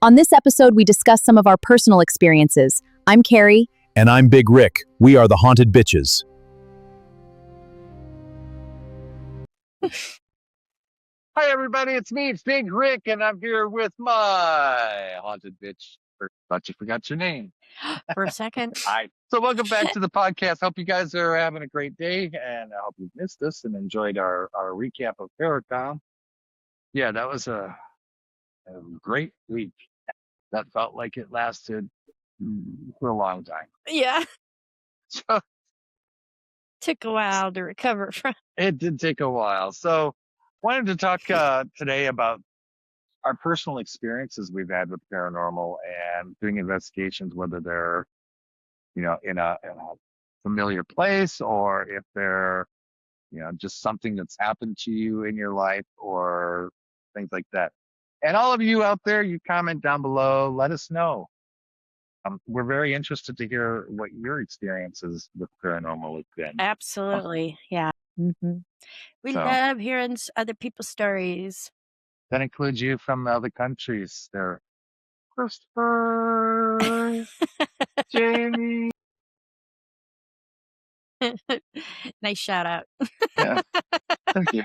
On this episode, we discuss some of our personal experiences. I'm Carrie. And I'm Big Rick. We are the Haunted Bitches. Hi, everybody. It's me. It's Big Rick, and I'm here with my haunted bitch. Thought you forgot your name. For a second. Hi. So welcome back to the podcast. Hope you guys are having a great day, and I hope you missed us and enjoyed our recap of Paracom. Yeah, that was a great week. That felt like it lasted for a long time. Yeah. So Took a while to recover from. it did take a while. So wanted to talk today about our personal experiences we've had with paranormal and doing investigations, whether they're, in a familiar place or if they're, just something that's happened to you in your life or things like that. And all of you out there, you comment down below, let us know. We're very interested to hear what your experiences with paranormal have been. Absolutely. Yeah. Mm-hmm. We So- love hearing other people's stories. That includes you from other countries. There, Christopher, Jamie. Nice shout out. Yeah, thank you.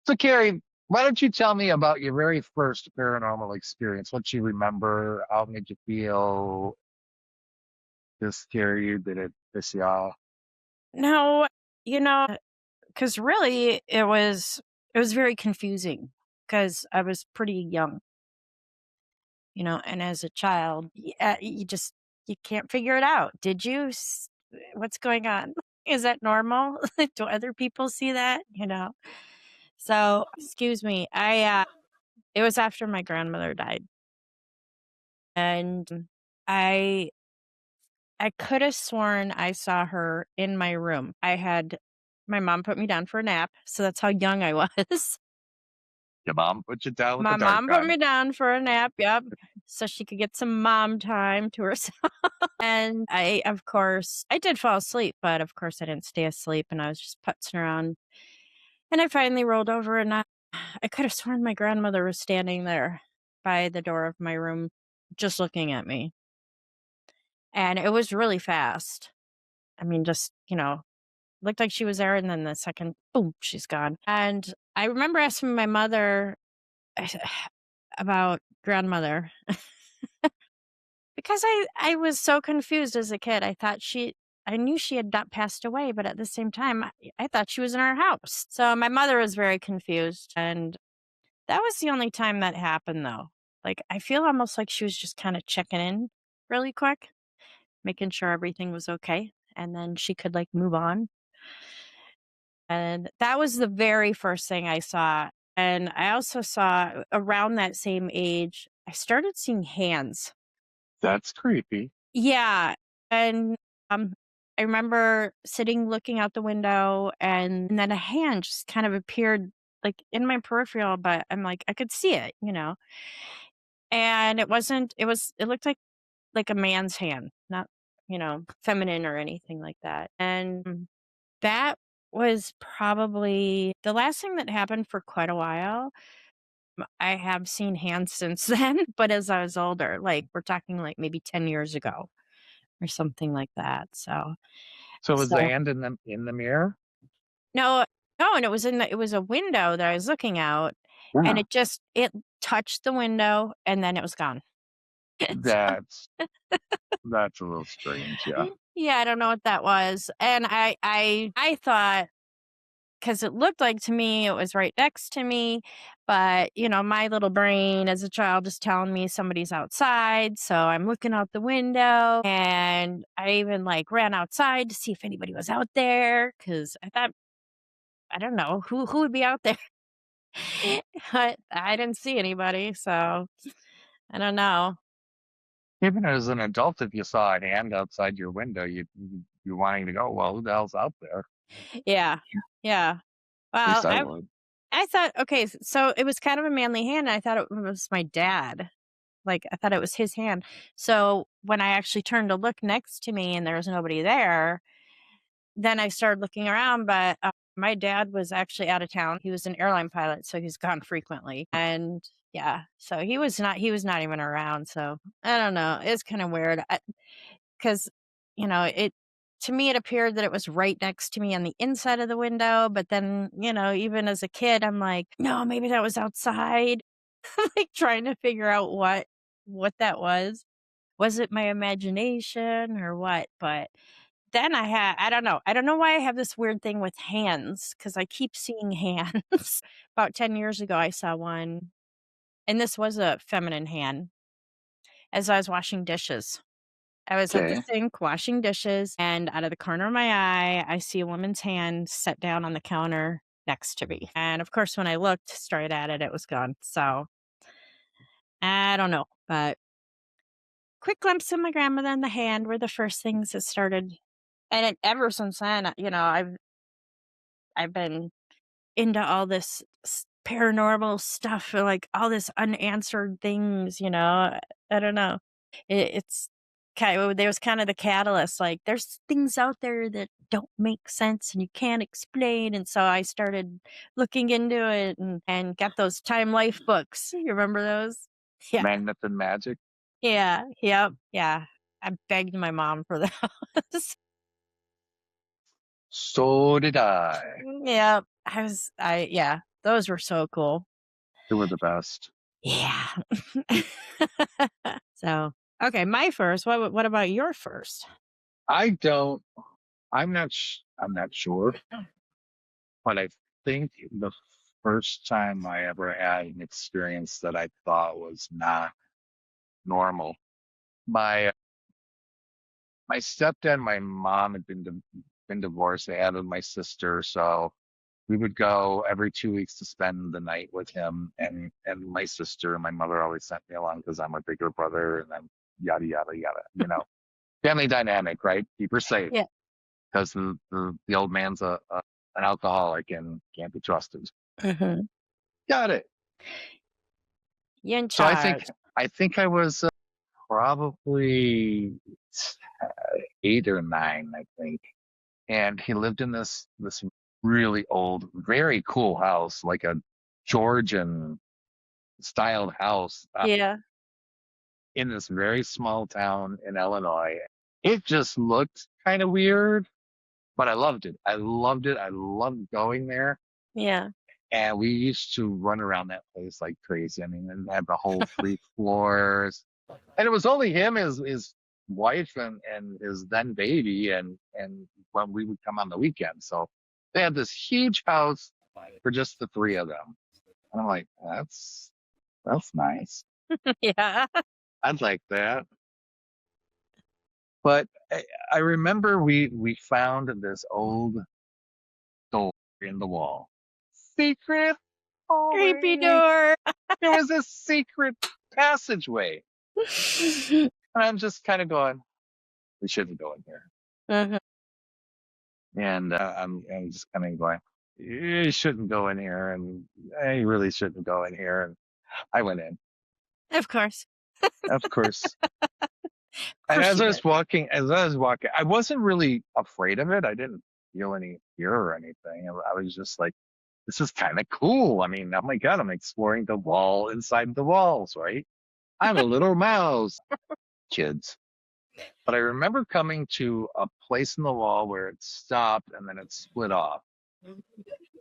So, Carrie, why don't you tell me about your very first paranormal experience? What you remember? How made you feel? Did it scare you? Did it piss you off? No, because really it was very confusing because I was pretty young, and as a child, you can't figure it out. Did you? What's going on? Is that normal? Do other people see that? So, excuse me. It was after my grandmother died. And I could have sworn I saw her in my room. My mom put me down for a nap, so that's how young I was. Your mom put you down with My the dark mom put on. me down for a nap, yep, so she could get some mom time to herself. And I did fall asleep, but of course I didn't stay asleep, and I was just putzing around. And I finally rolled over, and I could have sworn my grandmother was standing there by the door of my room, just looking at me. And it was really fast. I mean, just, looked like she was there, and then the second, boom, she's gone. And I remember asking my mother about grandmother because I was so confused as a kid. I knew she had not passed away, but at the same time, I thought she was in our house. So my mother was very confused, and that was the only time that happened, though. Like, I feel almost like she was just kind of checking in really quick, making sure everything was okay, and then she could, move on. And that was the very first thing I saw. And I also saw, around that same age, I started seeing hands. That's creepy. Yeah. And I remember sitting looking out the window, and then a hand just kind of appeared in my peripheral, but I'm like, I could see it, And it looked like a man's hand, not, feminine or anything like that. And that was probably the last thing that happened for quite a while. I have seen hands since then, but as I was older, we're talking maybe 10 years ago or something like that. So Was the So- hand in the mirror? no, and it was a window that I was looking out, and it touched the window, and then it was gone. That's a little strange. Yeah. Yeah, I don't know what that was. And I thought, because it looked like to me it was right next to me, but my little brain as a child is telling me somebody's outside, so I'm looking out the window, and I even ran outside to see if anybody was out there, because I thought, I don't know who would be out there. But I didn't see anybody, so I don't know. Even as an adult, if you saw a hand outside your window, you're wanting to go, well, who the hell's out there? Yeah. At Well, least I would. I thought, okay, so it was kind of a manly hand, and I thought it was my dad. I thought it was his hand. So when I actually turned to look next to me and there was nobody there, then I started looking around, but my dad was actually out of town. He was an airline pilot, so he's gone frequently. And Yeah. So he was not even around. So I don't know. It's kind of weird. Because, it to me, it appeared that it was right next to me on the inside of the window. But then, even as a kid, I'm like, no, maybe that was outside. Like trying to figure out what that was. Was it my imagination or what? But then I don't know why I have this weird thing with hands because I keep seeing hands. About 10 years ago, I saw one, and this was a feminine hand as I was washing dishes. I was at the Okay. sink washing dishes, and out of the corner of my eye, I see a woman's hand set down on the counter next to me. And of course, when I looked straight at it, it was gone. So I don't know, but quick glimpse of my grandmother and the hand were the first things that started. And ever since then, I've been into all this paranormal stuff, or like all this unanswered things. I don't know. It's kind of, there was kind of the catalyst. Like there's things out there that don't make sense and you can't explain. And so I started looking into it and got those Time Life books. You remember those? Yeah. Magnet and Magic. Yeah. Yep. Yeah. I begged my mom for those. So did I. Yeah. Yeah, those were so cool. They were the best. Yeah. So, okay, my first. What about your first? I don't. I'm not sure, but I think the first time I ever had an experience that I thought was not normal. My my stepdad and my mom had been divorced. They had my sister, so we would go every 2 weeks to spend the night with him and my sister. And my mother always sent me along because I'm a bigger brother, and then yada yada yada. Family dynamic, right? Keep her safe Yeah. because the old man's an alcoholic and can't be trusted. Mhm. Got it. You in So charge. I think I was probably 8 or 9, I think. And he lived in this really old, very cool house, like a Georgian styled house Yeah. in this very small town in Illinois. It just looked kind of weird, but I loved it. I loved it. I loved going there. Yeah. And we used to run around that place like crazy. I mean, and have the whole 3 floors. And it was only him, his wife, and his then baby, and when we would come on the weekend. So they had this huge house for just the three of them. And I'm like, that's nice. Yeah. I'd like that. But I remember we found this old door in the wall. Secret Creepy hallway. door. There was a secret passageway. And I'm just kind of going, we shouldn't go in here. Mhm. And I'm just kind of going, you shouldn't go in here, and you really shouldn't go in here. And I went in, Of course. of course. Of And course you did. as I was walking, I wasn't really afraid of it. I didn't feel any fear or anything. I was just like, this is kind of cool. I mean, oh my God, I'm exploring the wall inside the walls, right? I'm a little mouse, kids. But I remember coming to a place in the wall where it stopped and then it split off.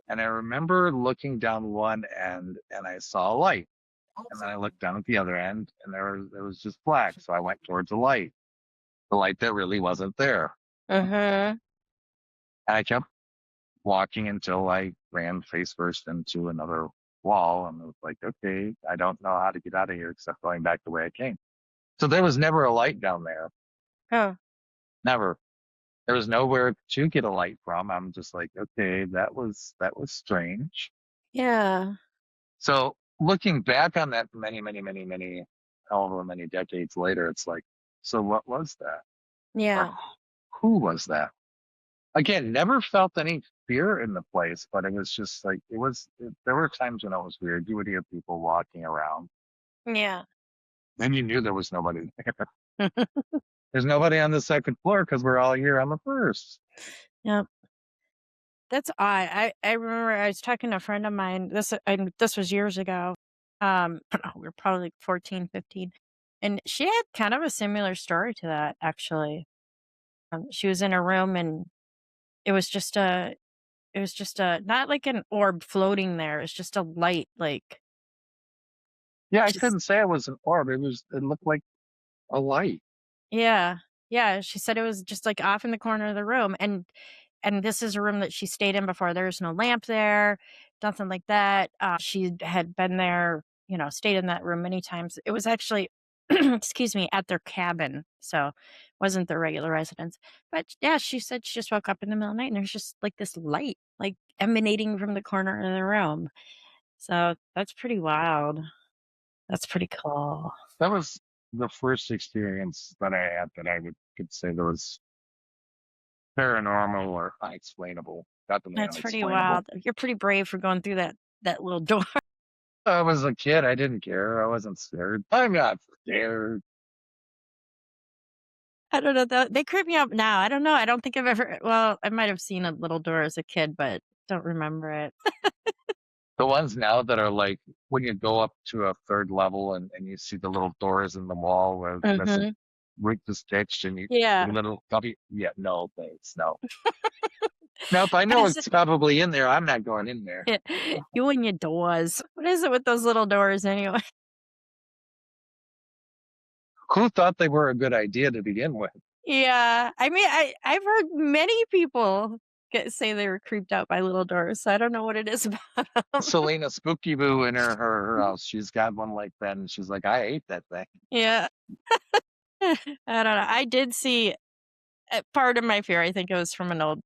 And I remember looking down one end and I saw a light. And then I looked down at the other end and there was just black. So I went towards the light that really wasn't there. Mhm. And I kept walking until I ran face first into another wall. And I was like, okay, I don't know how to get out of here except going back the way I came. So there was never a light down there. Oh. Never. There was nowhere to get a light from. I'm just like, okay, that was strange. Yeah. So looking back on that many, however many decades later, it's like, so what was that? Or Yeah. who was that? Again, never felt any fear in the place, but it was just like, there were times when it was weird. You would hear people walking around, Yeah. and you knew there was nobody there. There's nobody on the second floor because we're all here on the first. Yep. That's odd. I remember I was talking to a friend of mine. This was years ago. I don't know, we were probably like 14, 15. And she had kind of a similar story to that, actually. She was in a room and it was just a, not like an orb floating there. It's just a light, like, Yeah, I just, couldn't say it was an orb. It looked like a light. yeah. Yeah. She said it was just like off in the corner of the room. And this is a room that she stayed in before. There was no lamp there, nothing like that. She had been there, stayed in that room many times. It was actually, excuse me, at their cabin. So it wasn't their regular residence. But yeah, she said she just woke up in the middle of the night and there's just like this light, like emanating from the corner of the room. So that's pretty wild. That's pretty cool. That was the first experience that I had that I could say there was paranormal or unexplainable. Definitely That's pretty unexplainable. wild. You're pretty brave for going through that little door. I was a kid. I didn't care. I wasn't scared. I'm not scared. I don't know, though. They creep me up now. I don't know. I don't think I've ever, well, I might have seen a little door as a kid, but don't remember it. The ones now that are like when you go up to a third level and you see the little doors in the wall where that's Mhm. Rick the Stitch and you Yeah. the little cubby. Yeah, no, thanks. No. Now, if I What know is it? it's probably in there, I'm not going in there. You and your doors. What is it with those little doors anyway? Who thought they were a good idea to begin with? Yeah. I mean, I've heard many people say they were creeped out by little doors, so I don't know what it is about 'em. Selena Spooky Boo in her house. She's got one like that, and she's like, I hate that thing. Yeah. I don't know. I did see part of my fear, I think it was from an old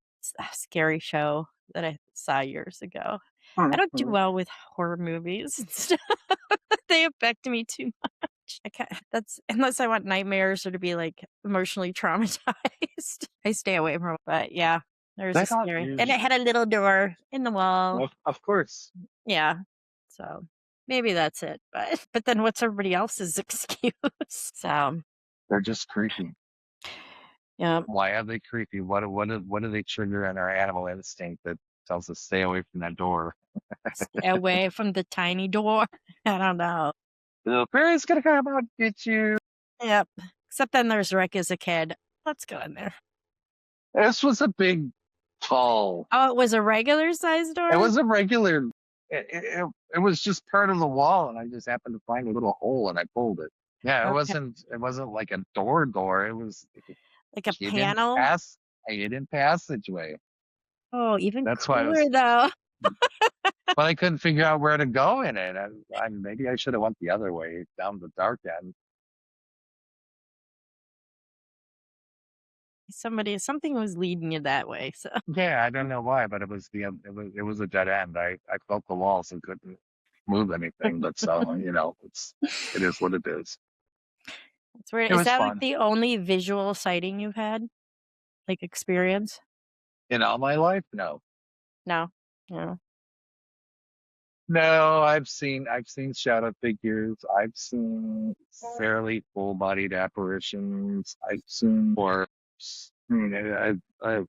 scary show that I saw years ago. I don't do Mhm. well with horror movies and stuff. They affect me too much. That's unless I want nightmares or to be like emotionally traumatized. I stay away from it. But yeah, there's a That not scary, and it usually. had a little door in the wall. Of course. Yeah, so maybe that's it. But then what's everybody else's excuse? So They're just creepy. yeah, Why are they creepy? What do they trigger in our animal instinct that tells us stay away from that door? stay away from the tiny door. I don't know. The little fairy's gonna come out and get you. Yep. Except then there's Rick as a kid. Let's go in there. This was a big, tall. Oh, it was a regular size It door? was a regular. It was just part of the wall, and I just happened to find a little hole, and I pulled it. Yeah, it Okay. wasn't. It wasn't like a door. It was Like a hidden panel? a hidden passageway. Oh, even That's why I cooler was. though. But I couldn't figure out where to go in it. Maybe I should have went the other way down the dark end. Something was leading you that way. So Yeah, I don't know why, but it was a dead end. I felt the walls and couldn't move anything. But so it is what it is. it's weird. It Is was that like fun. the only visual sighting you've had? Like experience? In all my life, no. No. No. No, I've seen shadow figures. I've seen fairly full-bodied apparitions. I've seen orbs. I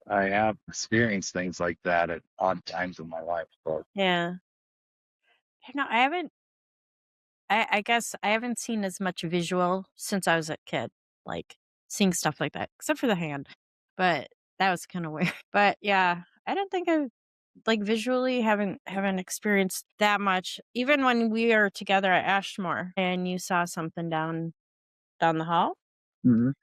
have experienced things like that at odd times in my life. But Yeah. No, I haven't I guess I haven't seen as much visual since I was a kid, like seeing stuff like that, except for the hand. But that was kind of weird. But yeah, I don't think I like visually haven't experienced that much. Even when we were together at Ashmore and you saw something down the hall. Mhm.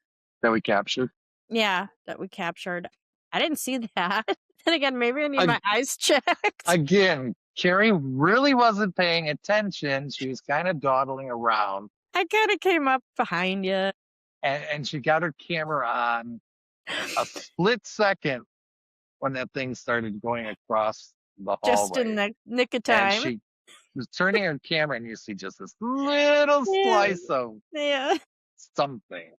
That we captured. Yeah, that we captured. I didn't see that. Then again, maybe I need Ag- my eyes checked. Again, Carrie really wasn't paying attention. She was kind of dawdling around, I kind of came up behind you and she got her camera on a split second when that thing started going across the just in hallway. the nick of And time. she was turning her camera, and you see just this little Yeah, slice of yeah, something.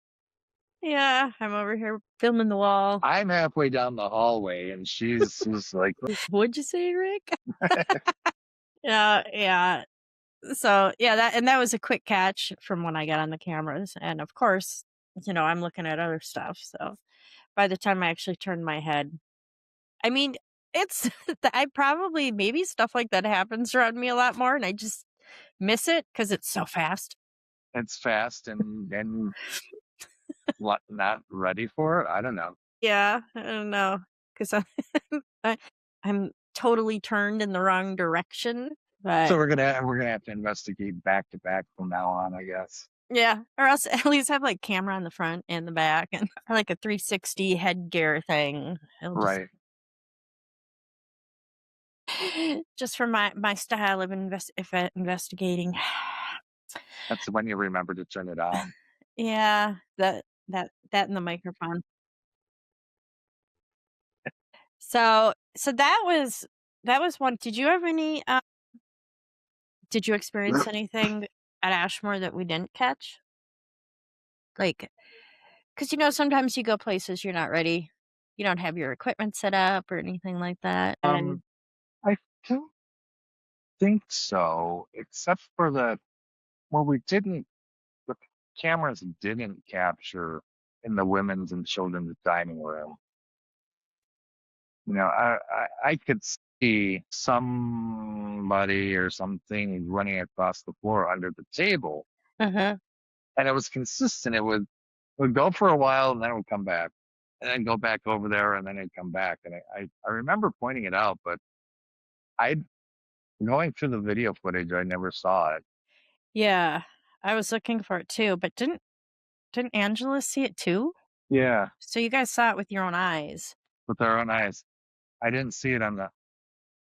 yeah. I'm over here filming the wall. I'm halfway down the hallway, and she's just like, What'd you say, Rick? Yeah, yeah. So yeah, that was a quick catch from when I got on the cameras, and of course, I'm looking at other stuff. So by the time I actually turned my head, I mean, it's I probably maybe stuff like that happens around me a lot more, and I just miss it because it's so fast. It's fast and not ready for it. I don't know. Yeah, I don't know, 'cause I I'm totally turned in the wrong direction, So but we're gonna have to investigate back to back from now on, I guess. yeah, or else at least have, like, camera on the front and the back and or, like, a 360 headgear thing. It'll just Right. just for my style of investigating. That's when you remember to turn it on. Yeah, that and the microphone. So that was one. Did you have any, did you experience anything at Ashmore that we didn't catch? Like, 'cause, sometimes you go places you're not ready. You don't have your equipment set up or anything like that, and I don't think so, except for we didn't the cameras didn't capture in the women's and children's dining room. I could see somebody or something running across the floor under the table, uh-huh. and it was consistent. It would go for a while, and then it would come back, and then go back over there, and then it'd come back. And I remember pointing it out, but I going through the video footage, I never saw it. Yeah, I was looking for it too, but didn't Angela see it too? Yeah, So you guys saw it with your own eyes. with our own eyes. I didn't see it on the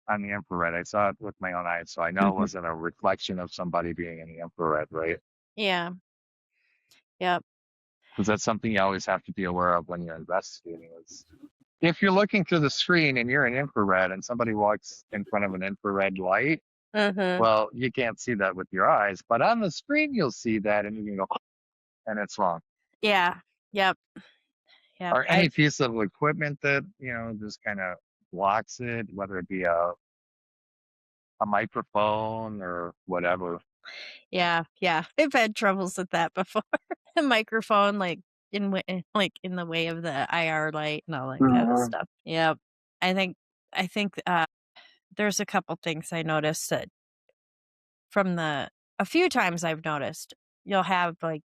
infrared. I saw it with my own eyes, so I know it Mhm. wasn't a reflection of somebody being in the infrared, right? Yeah. Yep. Because that's something you always have to be aware of when you're investigating. Is if you're looking through the screen and you're in infrared and somebody walks in front of an infrared light, Mhm. well, you can't see that with your eyes, but on the screen you'll see that, and you can go, and it's wrong. Yeah. Yep. Yep. Or any piece of equipment that just kind of blocks it, whether it be a microphone or whatever. Yeah, yeah. I've had troubles with that before. The microphone, like, in the way of the IR light and all that kind of Mhm. stuff. Yep. I think, there's a couple things I noticed that from the a few times I've noticed, you'll have, like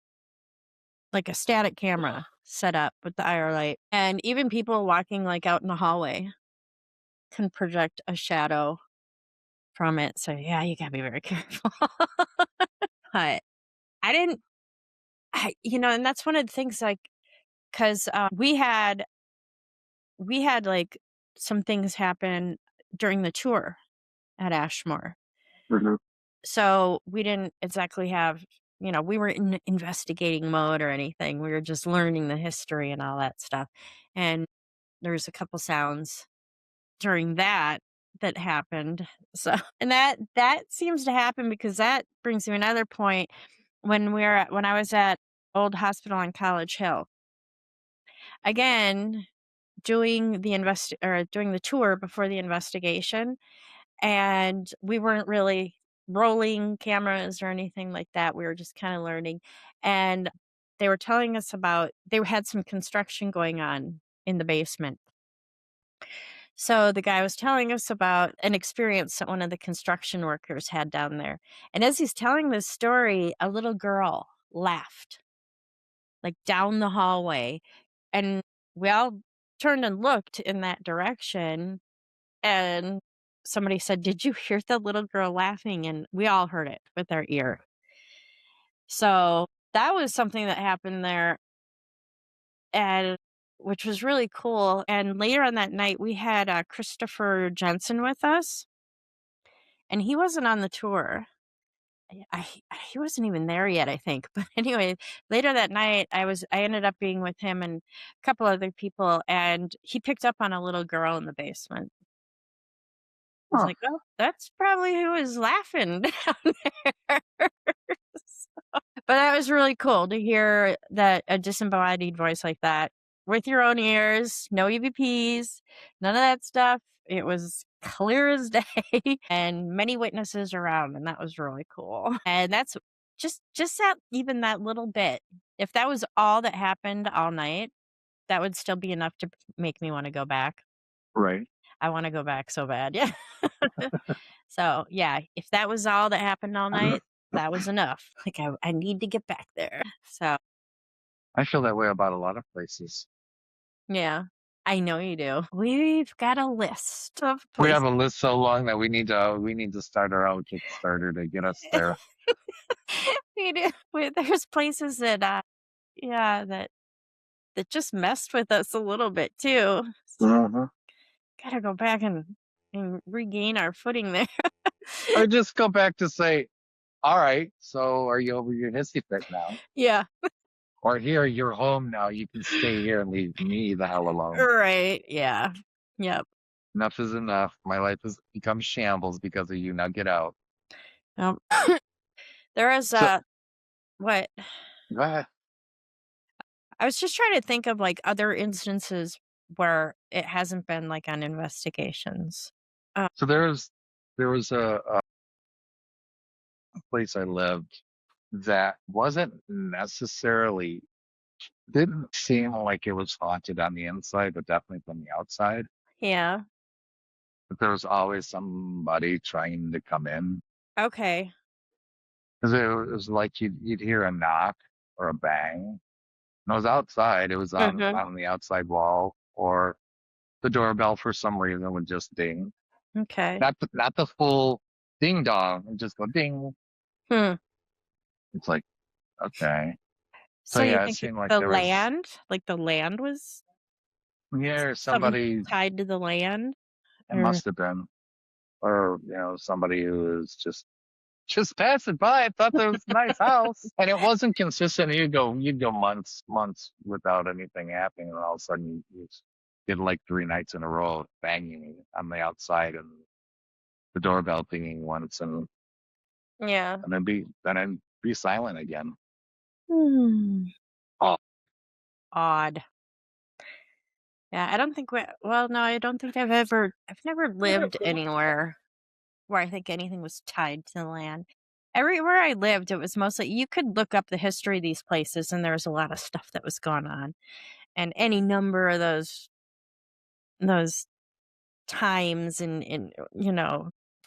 a static camera set up with the IR light, and even people walking, like, out in the hallway can project a shadow from it, so, yeah, you gotta be very careful. But I didn't and that's one of the things, like, 'cause, we had, like, some things happen during the tour at Ashmore. Mhm. So, we didn't exactly have we weren't in investigating mode or anything, we were just learning the history and all that stuff, and there's a couple sounds during that happened, so and that seems to happen because that brings me another point when I was at Old Hospital on College Hill. Again, doing the tour before the investigation, and we weren't really rolling cameras or anything like that. We were just kind of learning, and they were telling us about they had some construction going on in the basement. So the guy was telling us about an experience that one of the construction workers had down there. And as he's telling this story, a little girl laughed, like down the hallway. And we all turned and looked in that direction. And somebody said, "Did you hear the little girl laughing?" And we all heard it with our ear. So that was something that happened there, and which was really cool. And later on that night, we had Christopher Jensen with us, and he wasn't on the tour. He wasn't even there yet, I think. But anyway, later that night, I ended up being with him and a couple other people, and he picked up on a little girl in the basement. I was Huh. like, "Oh, that's probably who was laughing down there." But that was really cool to hear that a disembodied voice like that with your own ears, no EVPs, none of that stuff. It was clear as day and many witnesses around, and that was really cool. And that's just that little bit. If that was all that happened all night, that would still be enough to make me want to go back. Right. I want to go back so bad. Yeah. So, yeah, if that was all that happened all night, that was enough. Like I need to get back there. So I feel that way about a lot of places. yeah, I know you do. We've got a list of We have places. a list so long that we need to start our own Kickstarter to get us there. We do. There's places that yeah that just messed with us a little bit too. Hmm. Gotta go back and regain our footing there. Or just go back to say, all right, so are you over your hissy fit now? Yeah. Or here, you're home now. You can stay here and leave me the hell alone. Right. Yeah. Yep. Enough is enough. My life has become shambles because of you. Now get out. Yep. There is So what go ahead. I was just trying to think of like other instances where it hasn't been like on investigations. So there was a place I lived that wasn't necessarily didn't seem like it was haunted on the inside, but definitely from the outside. Yeah. But there was always somebody trying to come in. Okay. Because it was like you'd hear a knock or a bang. And it was outside. It was on Mhm. on the outside wall, or the doorbell for some reason would just ding. Okay. Not the full ding dong. It just go ding. Hmm. It's like, okay. So So you yeah, it think it's seemed like the there was, land? Like the land was yeah, something somebody. tied to the land? It Or must have been, or somebody who was just passing by. I thought there was a nice house, and it wasn't consistent. You'd go months without anything happening, and all of a sudden you did like 3 nights in a row of banging on the outside and the doorbell pinging once, and yeah. then be silent again. Hmm. Oh, Odd. Yeah, I don't think well, no, I don't think I've never lived anywhere where I think anything was tied to the land. Everywhere I lived, it was mostly you could look up the history of these places and there was a lot of stuff that was going on. And any number of those times and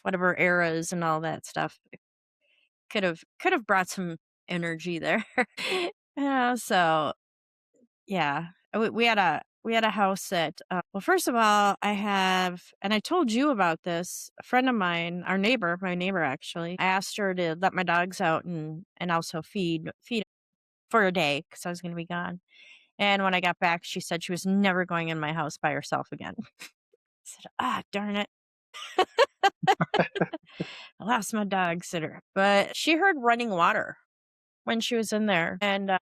whatever eras and all that stuff could have brought some energy there. Yeah, so yeah, we had a house that well, first of all, I have, and I told you about this. A friend of mine, my neighbor actually, I asked her to let my dogs out and also feed for a day because I was going to be gone. And when I got back, she said she was never going in my house by herself again. I said, darn it. I lost my dog sitter. But she heard running water when she was in there, and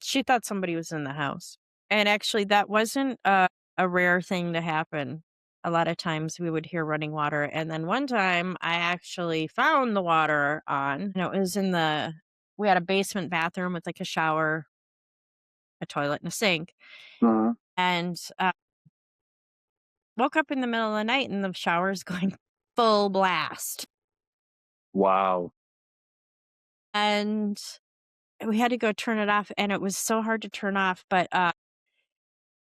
she thought somebody was in the house. And actually, that wasn't a rare thing to happen. A lot of times we would hear running water. And then one time I actually found the water on, and it was we had a basement bathroom with like a shower, a toilet, and a sink. mhm. And woke up in the middle of the night and the shower's going full blast. Wow. And we had to go turn it off. And it was so hard to turn off, but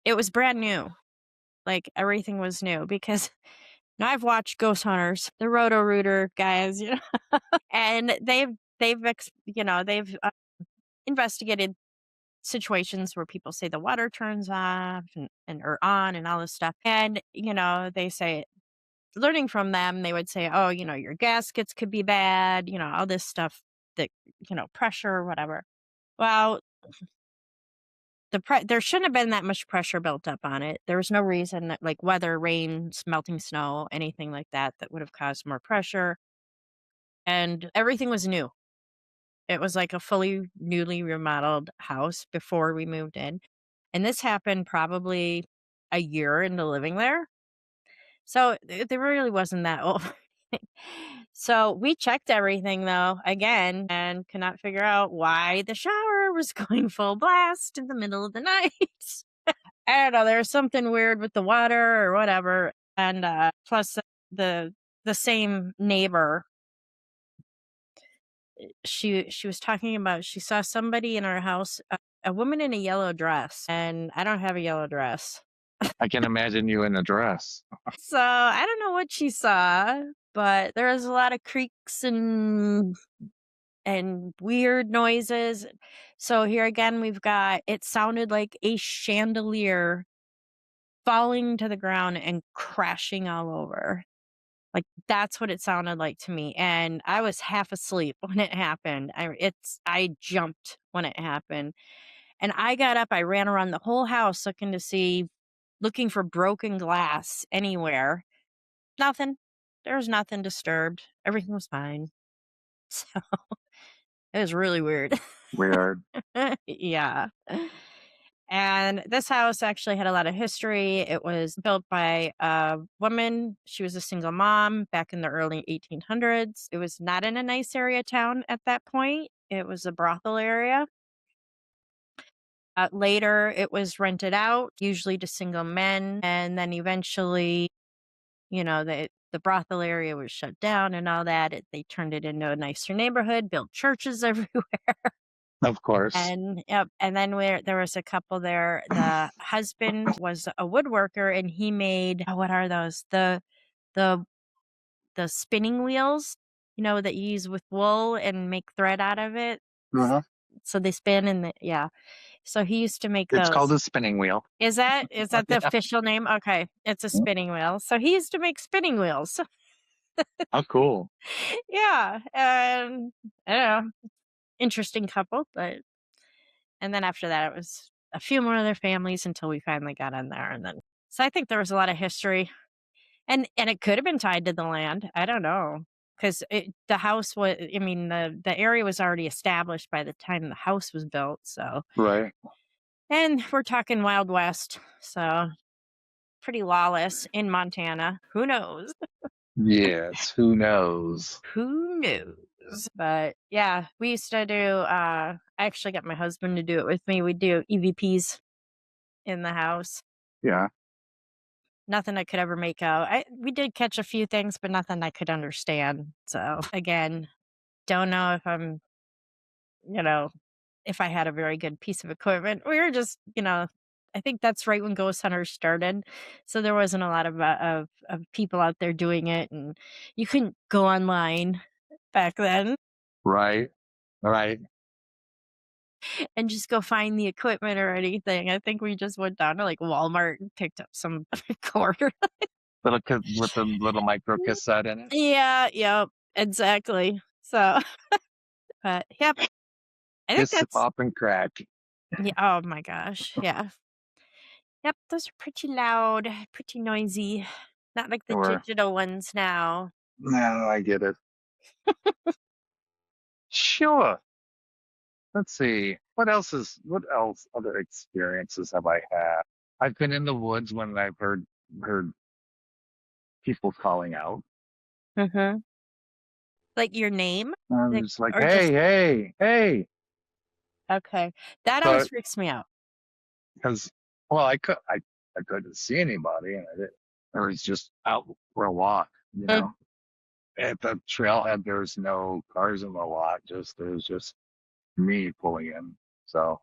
it was brand new. Like everything was new because now I've watched Ghost Hunters, the Roto Rooter guys, and they've investigated situations where people say the water turns off and or on and all this stuff. And they say, learning from them, they would say, oh, your gaskets could be bad, all this stuff that pressure or whatever. Well, there shouldn't have been that much pressure built up on it. There was no reason that, like weather, rain, melting snow, anything like that would have caused more pressure. And everything was new. It was like a fully newly remodeled house before we moved in. And this happened probably a year into living there. So there really wasn't that old. So we checked everything though again and could not figure out why the shower was going full blast in the middle of the night. I don't know. There was something weird with the water or whatever. And plus the the same neighbor, she was talking about she saw somebody in our house, a woman in a yellow dress, and I don't have a yellow dress. I can imagine you in a dress. So I don't know what she saw, but there was a lot of creaks and weird noises. So here again, we've got it sounded like a chandelier falling to the ground and crashing all over. Like that's what it sounded like to me. And I was half asleep when it happened. I jumped when it happened. And I got up, I ran around the whole house looking for broken glass anywhere. Nothing. There was nothing disturbed. Everything was fine. So it was really weird. Weird. Yeah. And this house actually had a lot of history. It was built by a woman. She was a single mom back in the early 1800s. It was not in a nice area town at that point. It was a brothel area. Later, it was rented out, usually to single men. And then eventually, the brothel area was shut down and all that. They turned it into a nicer neighborhood, built churches everywhere. Of course. And yep, and then there was a couple there. The husband was a woodworker, and he made what are those? The spinning wheels, that you use with wool and make thread out of it. Uh-huh. So they spin yeah. So he used to make It's those. called a spinning wheel. Is that the Yeah. official name? Okay, it's a spinning wheel. So he used to make spinning wheels. How cool. Yeah, and I don't know, interesting couple, and then after that, it was a few more other families until we finally got in there, and then so I think there was a lot of history, and it could have been tied to the land. I don't know, because the house was. I mean, the area was already established by the time the house was built. So, Right. and we're talking Wild West, so pretty lawless in Montana. Who knows? Yes. Who knows? Who knows? But yeah, we used to do. I actually got my husband to do it with me. We do EVPs in the house. Yeah. Nothing I could ever make out. We did catch a few things, but nothing I could understand. So again, don't know if I'm, if I had a very good piece of equipment. We were just, I think that's right when ghost hunters started. So there wasn't a lot of people out there doing it, and you couldn't go online back then Right. Right. and just go find the equipment or anything. I think we just went down to like Walmart and picked up some recorder. With the little micro cassette in it. Yeah, yep, exactly. So, but yep, I think Kiss, that's pop, and crack. yeah. Oh my gosh, yeah. Yep, those are pretty loud, pretty noisy. Not like the Or digital ones now. no, I get it. Sure. Let's see. What else other experiences have I had? I've been in the woods when I've heard people calling out. Mm-hmm. Like your name, I'm like, just like, or hey, just hey, hey. okay. That always But freaks me out. because well, I couldn't see anybody and I was just out for a walk, you Mm. know. At the trailhead there's no cars in the lot, there's just me pulling in. So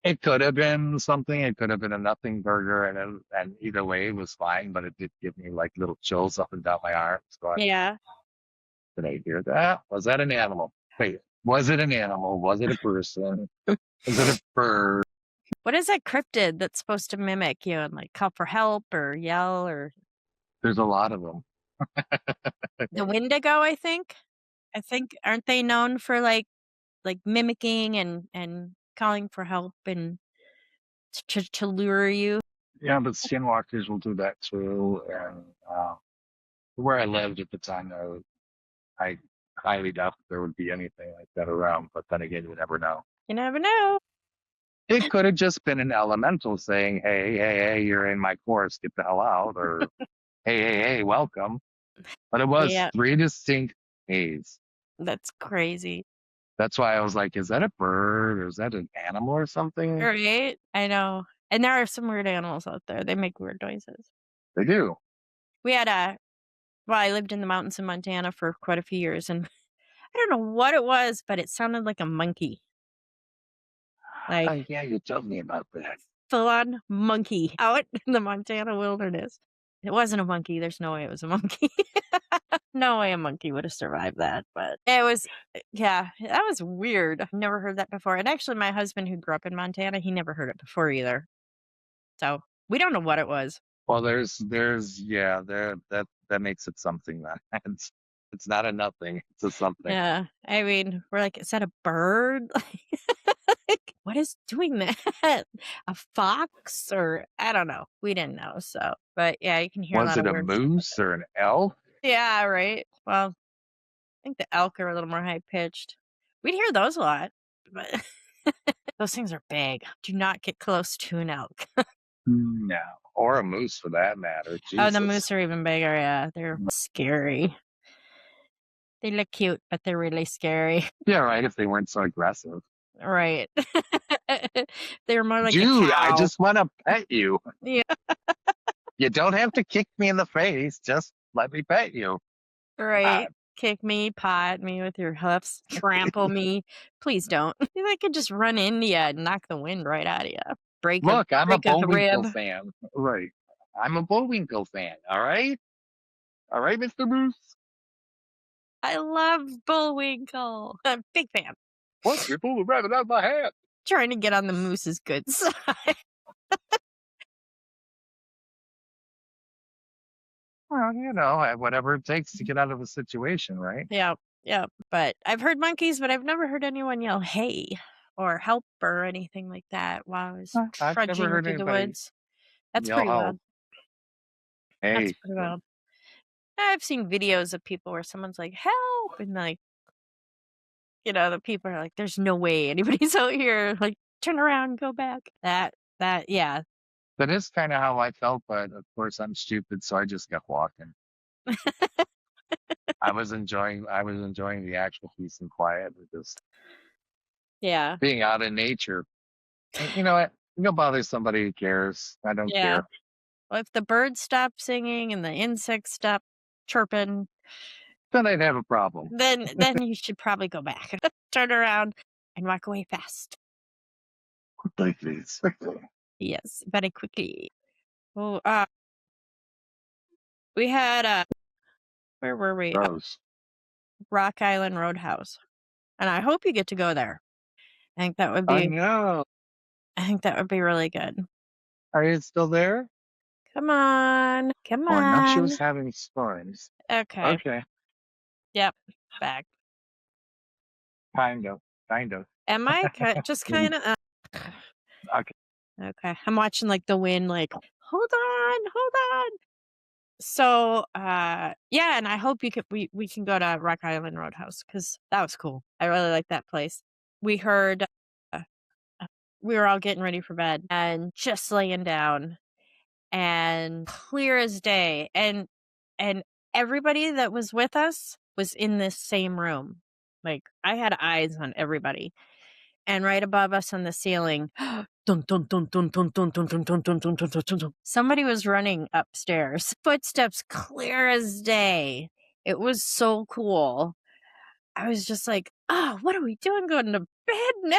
it could have been something. It could have been a nothing burger, and either way it was fine. But it did give me like little chills up and down my arms. Going, Yeah. did I hear that? Was that an animal? Wait, was it an animal? Was it a person? Was it a bird? What is that cryptid that's supposed to mimic you and like call for help or yell or There's a lot of them. the Wendigo? I think aren't they known for like mimicking and calling for help and to lure you? Yeah, but skinwalkers will do that too. And where I lived at the time, I highly doubt there would be anything like that around. But then again, you never know. You never know. It could have just been an elemental saying, "Hey, hey, hey, you're in my course. Get the hell out!" Or "Hey, hey, hey, welcome." But it was Yeah, three distinct A's. that's crazy. That's why I was like, "Is that a bird or is that an animal or something?" Right? I know. And there are some weird animals out there. They make weird noises. They do. We had I lived in the mountains in Montana for quite a few years, and I don't know what it was, but it sounded like a monkey. Like, Oh yeah, you told me about that. full-on monkey out in the Montana wilderness. It wasn't a monkey. There's no way it was a monkey. No way a monkey would have survived that, but it was, yeah, that was weird. I've never heard that before. And actually, my husband, who grew up in Montana, he never heard it before either. So we don't know what it was. Well, yeah, that makes it something then. It's not a nothing. It's a something. Yeah, I mean, we're like, is that a bird? Like, what is doing that? A fox or I don't know. We didn't know. So, but yeah, you can hear a Was lot it of a weird. moose or an elk? Yeah, right. Well, I think the elk are a little more high pitched. We'd hear those a lot, but those things are big. Do not get close to an elk. No. Or a moose for that matter. Oh, the Jesus. moose are even bigger. Yeah, they're scary. They look cute, but they're really scary. Yeah, right. If they weren't so aggressive. Right. They're more like a Dude, I cow. just want to pet you. Yeah. You don't have to kick me in the face. Just let me pet you. Right. Kick me, pot me with your hoofs, trample me. Please don't. They could just run into you and knock the wind right out of you. Look, I'm a break a Bullwinkle rib. fan. Right. I'm a Bullwinkle fan. All right? All right, Mr. Moose? I love Bullwinkle. I'm a big fan. What? You pulled the rabbit out of my hat. Trying to get on the moose's good side. Well, you know, whatever it takes to get out of a situation, right? Yeah, yeah. But I've heard monkeys, but I've never heard anyone yell "hey" or "help" or anything like that while I was I've never trudging heard through the anybody woods. That's yell pretty help. wild. That's Hey. pretty wild. I've seen videos of people where someone's like, "help," and like, you know, the people are like, "There's no way anybody's out here." Like, turn around, and go back. Yeah. That is kind of how I felt, but of course I'm stupid, so I just kept walking. I was enjoying the actual peace and quiet of just Yeah. being out in nature. And you know what? You don't bother somebody who cares. I don't Yeah. care. Well, if the birds stop singing and the insects stop chirping, Then I'd have a problem. then you should probably go back. Turn around and walk away fast. Quickly, please. Quickly. Yes, very quickly. Oh, we had where were we? Gross. Rock Island Roadhouse, and I hope you get to go there. I think that would I be. know. I think that would be really good. Are you still there? Come on, come Oh, I know she on. was having spines. Okay. Okay. Yep. Back. Kind of. Am I just kind of? Okay. Okay. I'm watching like the wind. Like, hold on. So, yeah, and I hope we can go to Rock Island Roadhouse because that was cool. I really like that place. We heard uh, we were all getting ready for bed and just laying down, and clear as day, and everybody that was with us was in this same room. Like I had eyes on everybody, and right above us on the ceiling, dun, dun, dun, dun, dun, dun, dun, dun, dun, dun, dun, dun, dun, dun, dun. Somebody was running upstairs. Footsteps clear as day. It was so cool. I was just like, oh, what are we doing going to bed now?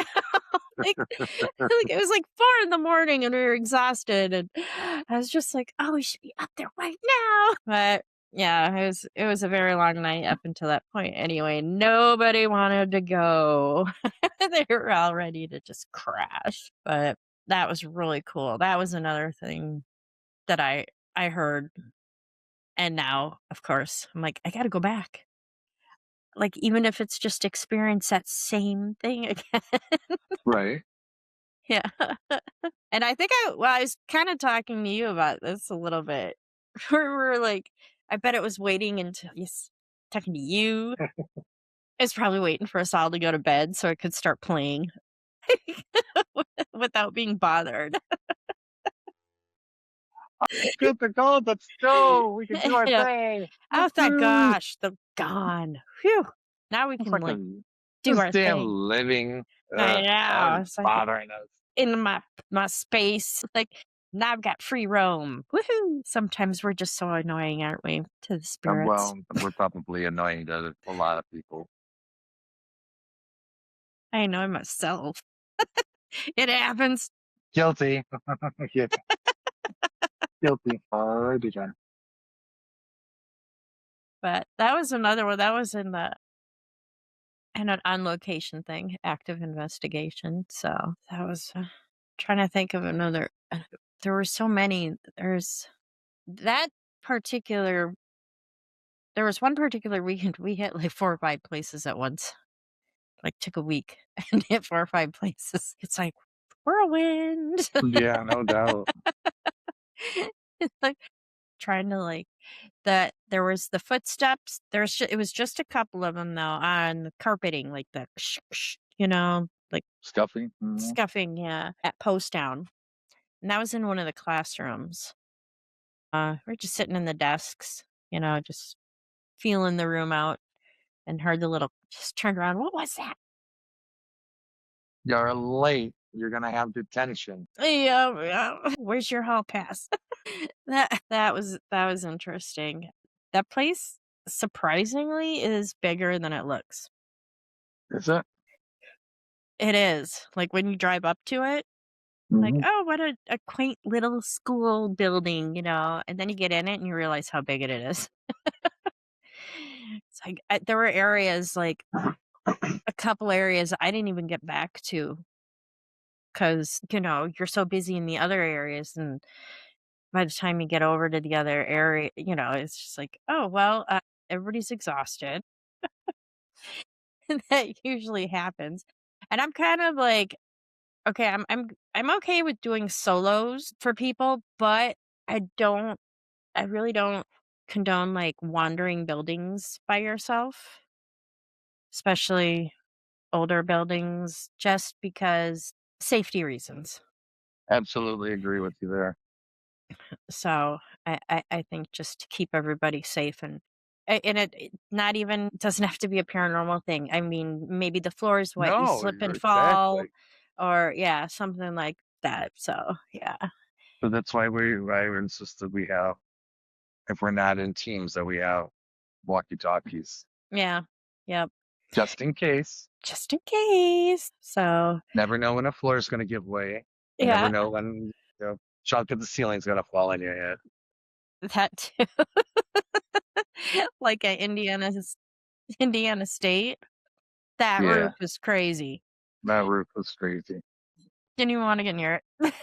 like it was like 4 a.m. and we were exhausted. And I was just like, oh, we should be up there right now. But yeah, it was a very long night up until that point. Anyway, nobody wanted to go. They were all ready to just crash. But that was really cool. That was another thing that I heard. And now, of course, I'm like, I gotta go back. Like, even if it's just experience that same thing again. Right. Yeah. And I think I was kind of talking to you about this a little bit. We're like, I bet it was waiting until yes, talking to you. It's probably waiting for us all to go to bed so it could start playing without being bothered. Good to go. Let's go. We can do our Yeah. thing. Oh, thank Woohoo. gosh, they're gone. Phew. Now we can like Fucking do this our damn thing living. I know. It's It's like bothering us. in my space. Like now I've got free roam. Woohoo! Sometimes we're just so annoying, aren't we, to the spirits? Well, we're probably annoying to a lot of people. I annoy myself. It happens. Guilty. Yeah, guilty. Already done. But that was another one. That was in an on location thing, active investigation. So that was trying to think of another. There were so many. That particular. There was one particular weekend we hit like 4 or 5 places at once. Like took a week and hit 4 or 5 places. It's like whirlwind. Yeah, no doubt. It's like trying to like that. There was the footsteps. It was just a couple of them though on the carpeting, like the like Scuffing. scuffing, yeah, at Post Town, and that was in one of the classrooms. We're just sitting in the desks, just feeling the room out, and heard the little. Just turned around. What was that? You're late. You're gonna have detention. Yeah, yeah. Where's your hall pass? That was interesting. That place surprisingly is bigger than it looks. Is it? It is. Like when you drive up to it, like, Mhm. oh, what a quaint little school building, and then you get in it and you realize how big it is. It's like there were areas, like a couple areas I didn't even get back to because, you're so busy in the other areas. And by the time you get over to the other area, it's just like, oh, well, everybody's exhausted. That usually happens. And I'm kind of like, okay, I'm okay with doing solos for people, but I really don't condone like wandering buildings by yourself, especially older buildings, just because safety reasons. Absolutely agree with you there. So I think just to keep everybody safe and it not even doesn't have to be a paranormal thing. I mean, maybe the floor is wet, you No, slip and fall, exactly. or yeah, something like that. So yeah, So that's why we insist that we have, if we're not in teams, that we have walkie-talkies, yeah, yep, just in case. just in case. So Never know when a floor is going to give way. You never yeah, know when chunk of the ceiling's going to fall on your head. that too. Like at Indiana State, that Yeah, roof is crazy. that roof was crazy. Didn't even want to get near it.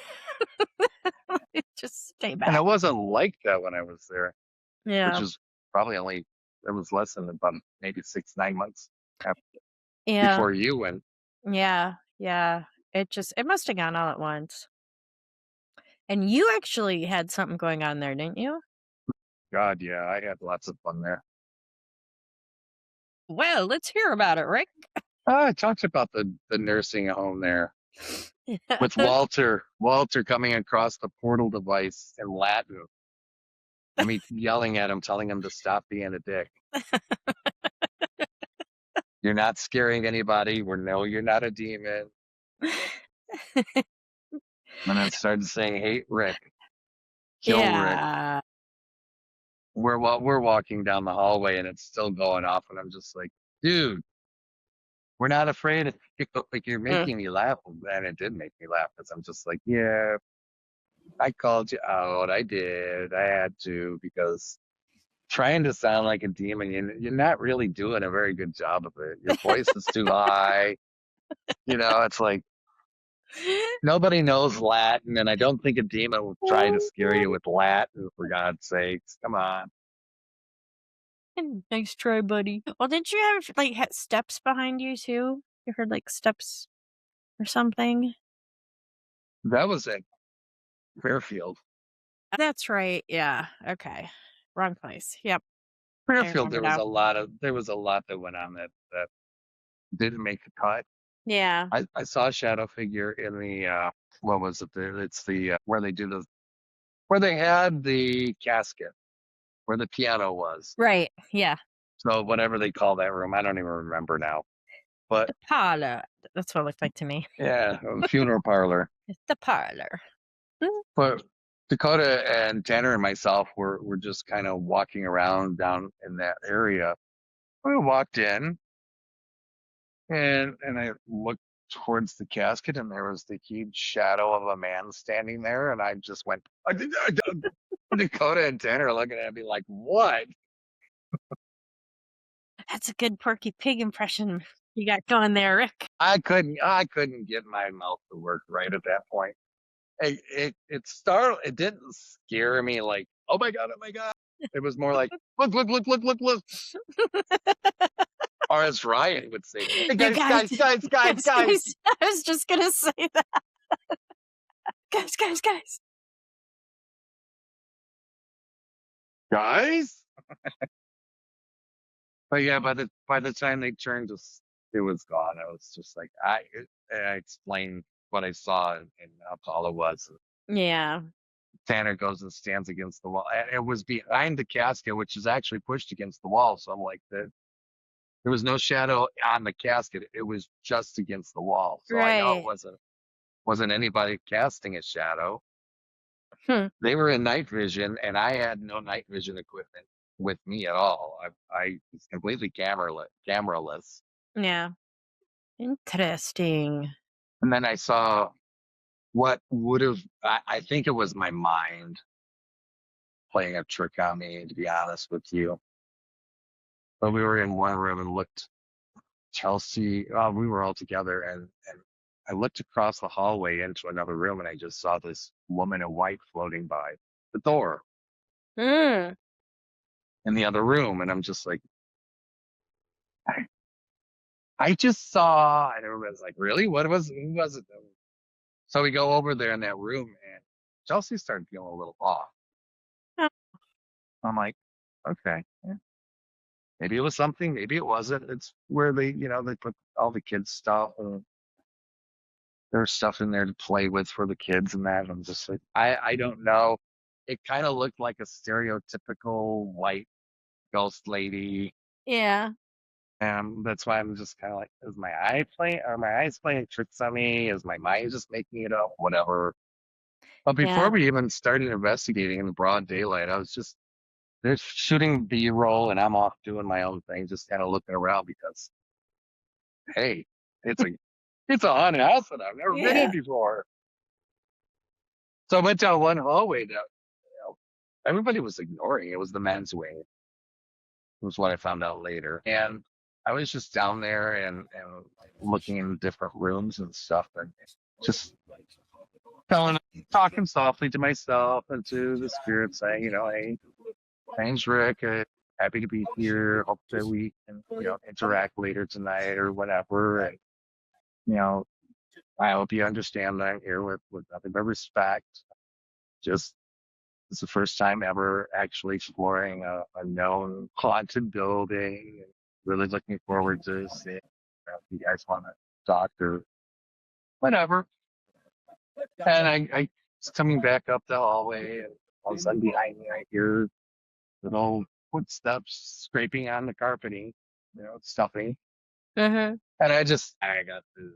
Just stay And it back. wasn't like that when I was there, which Yeah, is probably it was less than about maybe 6, 9 months yeah, before you went. yeah, yeah. It must have gone all at once. And you actually had something going on there, didn't you? God, yeah, I had lots of fun there. Well, let's hear about it, Rick. I talked about the nursing home there with Walter coming across the portal device in Latin, and me yelling at him, telling him to stop being a dick. You're not scaring anybody. You're not a demon. And I started saying, hate Rick, kill Rick. Yeah. We're walking down the hallway and it's still going off, and I'm just like, dude, we're not afraid of you. Like, you're Mm. making me laugh, and it did make me laugh because I'm just like, yeah, I called you out. I did. I had to, because trying to sound like a demon, you're not really doing a very good job of it. Your voice is too high. It's like nobody knows Latin, and I don't think a demon will try to scare you with Latin, for God's sakes. Come on. Nice try, buddy. Well, didn't you have like steps behind you too? You heard like steps or something? That was at Fairfield. That's right. Yeah. Okay. Wrong place. Yep. I Fairfield, remember now. there was a lot that went on that didn't make the cut. Yeah. I saw a shadow figure in the what was it? It's the where they had the casket, where the piano was. Right. Yeah. So whatever they call that room, I don't even remember now. But The parlor. That's what it looked like to me. yeah, a funeral parlor. It's the parlor. But Dakota and Tanner and myself were just kind of walking around down in that area. We walked in, and I looked towards the casket, and there was the huge shadow of a man standing there, and I just went. Dakota and Tanner are looking at me like, "What?" That's a good Porky Pig impression you got going there, Rick. I couldn't get my mouth to work right at that point. It didn't scare me like, oh my god, oh my god. It was more like, look. Or as Ryan would say, hey You guys, guys, guys. I was just gonna say that. Guys. Guys? But yeah, by the time they turned, it was gone. I was just like, I explained what I saw and how tall it was. Yeah. Tanner goes and stands against the wall. And it was behind the casket, which is actually pushed against the wall. So I'm like, there was no shadow on the casket. It was just against the wall. So I know it Right. wasn't anybody casting a shadow. They were in night vision, and I had no night vision equipment with me at all. I was completely cameraless. Yeah. Interesting. And then I saw what would have, I think it was my mind playing a trick on me, to be honest with you. But we were in one room and looked, Chelsea, we were all together, and I looked across the hallway into another room, and I just saw this woman in white floating by the door Mm. in the other room. And I'm just like, I just saw, and everybody's like, really? Who was it? So we go over there in that room, and Chelsea started feeling a little off. Oh. I'm like, okay, yeah. Maybe it was something, maybe it wasn't. It's where they put all the kids' stuff, and there's stuff in there to play with for the kids and that. I'm just like, I don't know. It kind of looked like a stereotypical white ghost lady. Yeah. That's why I'm just kind of like, are my eyes playing tricks on me? Is my mind just making it up? Whatever. But before Yeah. we even started investigating in the broad daylight, I was just they're shooting B-roll, and I'm off doing my own thing, just kind of looking around because, hey, it's a haunted house that I've never been in Yeah. before. So I went down one hallway that everybody was ignoring. It was the men's wing. Was what I found out later, and I was just down there and looking in different rooms and stuff, and just talking softly to myself and to the spirit, saying, hey, my name's Rick. Happy to be here. Hope that we can, interact later tonight or whatever. And, you know, I hope you understand that I'm here with nothing but respect. Just, it's the first time ever actually exploring a known haunted building. And really looking forward to seeing if you guys want to talk or whatever. And I was coming back up the hallway, and all of a sudden behind me, I hear little footsteps scraping on the carpeting, stuffing. Mm-hmm. And I got the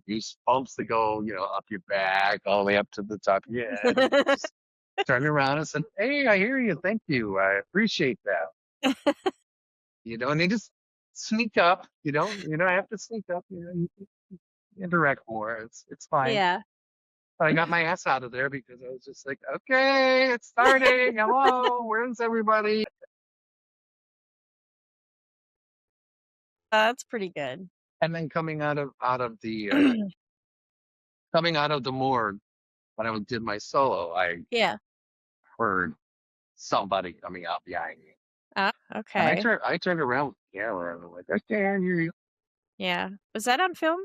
goosebumps that go, up your back, all the way up to the top of your head. And just turned around and said, hey, I hear you. Thank you. I appreciate that. And they just sneak up. You don't have to sneak up. You interact more. It's fine. Yeah. But I got my ass out of there because I was just like, okay, it's starting. Hello, where's everybody? That's pretty good. And then coming out of the morgue, when I did my solo, I Yeah. heard somebody coming out behind me, and Okay. I turned around with the camera and I'm like, okay, I hear you. Yeah. Was that on film?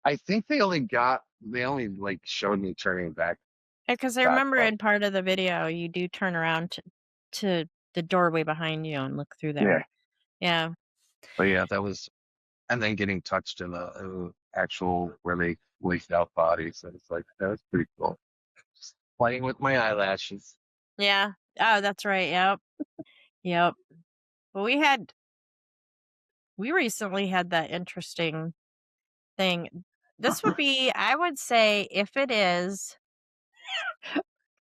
I think they only like showed me turning back. Because I remember in part of the video, you do turn around to the doorway behind you and look through there. Yeah. But yeah, that was, and then getting touched in the actual where they leaked out bodies. And it's like, that was pretty cool. Just playing with my eyelashes. Yeah. Oh, that's right. Yep. Yep. Well, we recently had that interesting thing. This would be, I would say, if it is,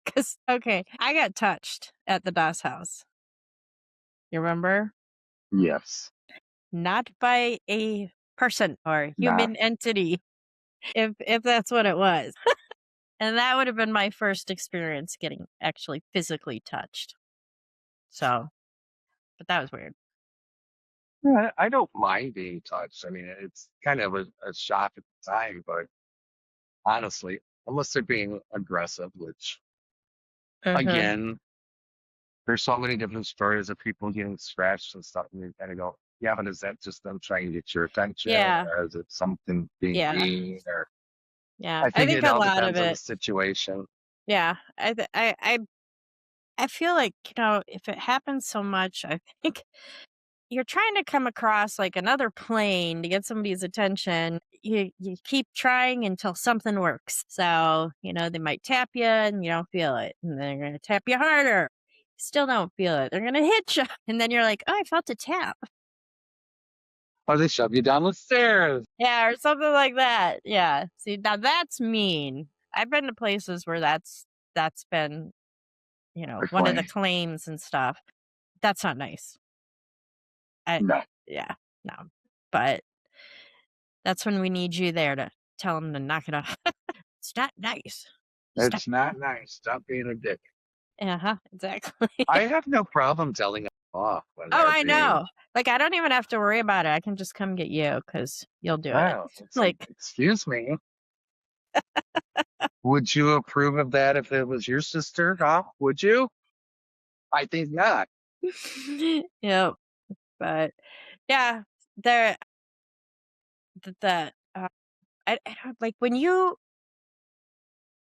because, okay, I got touched at the Doss house. You remember? Yes. Not by a person or human entity. if that's what it was. And that would have been my first experience getting actually physically touched. So, but that was weird. Yeah, I don't mind being touched. I mean, it's kind of a shock at the time, but honestly, unless they're being aggressive, which Mhm. again, there's so many different stories of people getting scratched and stuff, and you kind of go, yeah, but is that just them trying to get your attention, Yeah. or is it something being Yeah. mean? Or Yeah. I I think think it a all lot of depends on the it. situation. Yeah. I feel like, if it happens so much, I think you're trying to come across like another plane to get somebody's attention. You keep trying until something works. So, they might tap you and you don't feel it. And then they're gonna tap you harder. Still don't feel it. They're gonna hit you. And then you're like, oh, I felt a tap. Or they shove you down the stairs. Yeah, or something like that. Yeah. See, now that's mean. I've been to places where that's been, They're one of the funny. claims and stuff. That's not nice. I No, Yeah, no. But that's when we need you there to tell them to knock it off. It's not nice. Stop. it's not nice. Stop being a dick. Uh-huh, exactly. I have no problem telling them off when Oh, they're I being, know. Like, I don't even have to worry about it. I can just come get you because you'll do it. well, it's like, Like, excuse me. Would you approve of that if it was your sister? Huh? Would you? I think not. yep. But yeah, there, the I don't like when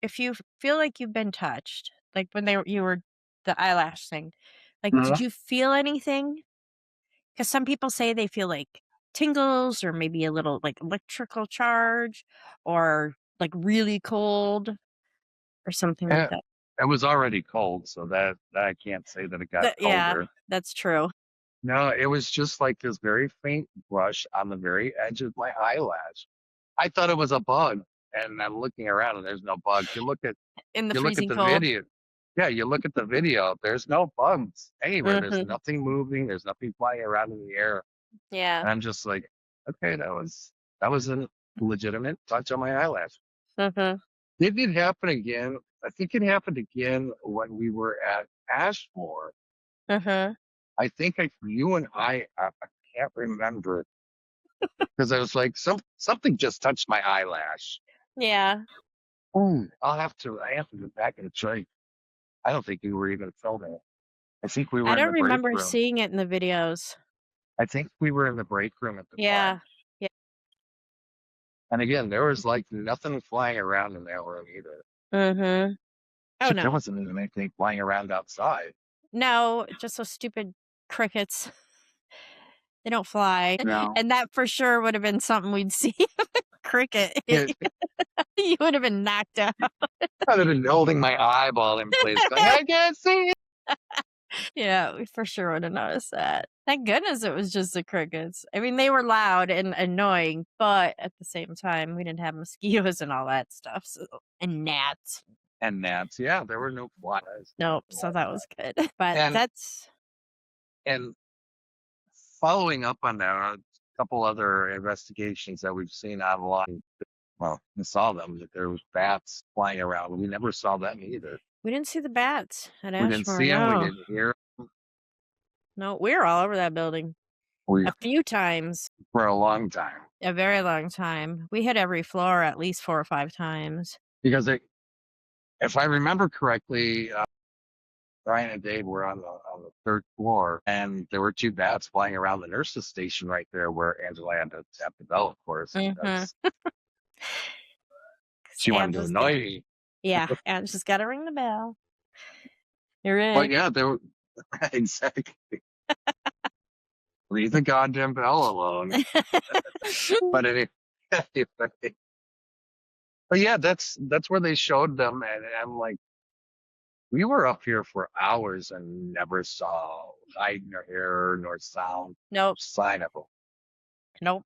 if you feel like you've been touched, like when you were the eyelash thing, like, Mhm. did you feel anything? Because some people say they feel like tingles or maybe a little like electrical charge or like really cold or something like Eh, that. It was already cold, so that I can't say that it got Yeah, colder. that's true. No, it was just like this very faint brush on the very edge of my eyelash. I thought it was a bug, and I'm looking around and there's no bugs. In the You look at freezing the cold. video. Yeah, you look at the video. There's no bugs anywhere. There's Hmm. nothing moving. There's nothing flying around in the air. Yeah. And I'm just like, okay, that was a legitimate touch on my eyelash. Hmm. Did it happen again? I think it happened again when we were at Ashmore. Hmm. I think you and I can't remember because I was like, something just touched my eyelash. Yeah. I have to go back and check. I don't think we were even filming. I think we I were in don't the break remember room. seeing it in the videos. I think we were in the break room at the time. Yeah. Yeah. And again, there was like nothing flying around in that room either. Hmm. Oh Shit, there no. wasn't even anything flying around outside. No, just those stupid crickets. They don't fly. No. And that for sure would have been something we'd see. Cricket. Yeah, You would have been knocked out. I'd have been holding my eyeball in place, going, I can't see it. Yeah, we for sure would have noticed that. Thank goodness it was just the crickets. I mean, they were loud and annoying, but at the same time, we didn't have mosquitoes and all that stuff. So, and gnats. And gnats, yeah, there were no flies. Nope. So that was good. But And that's, and following up on that, a couple other investigations that we've seen online. Well, we saw them that there was bats flying around. We never saw them either. we didn't see the bats at We didn't Ashmore. see them. We No, didn't hear no, we were all over that building we a few times, for a long time a very long time. We hit every floor at least 4 or 5 times. because if I remember correctly, Brian and Dave were on the third floor, and there were two bats flying around the nurses' station right there where Angela had to tap the bell, of course, Mm-hmm. because she wanted to annoy me. Yeah, and just got to ring the bell. You're But in. yeah, there were exactly. Leave the goddamn bell alone. But anyway, but yeah, that's where they showed them, and I'm like, we were up here for hours and never saw light nor air nor sound Nope. sign of them. Nope.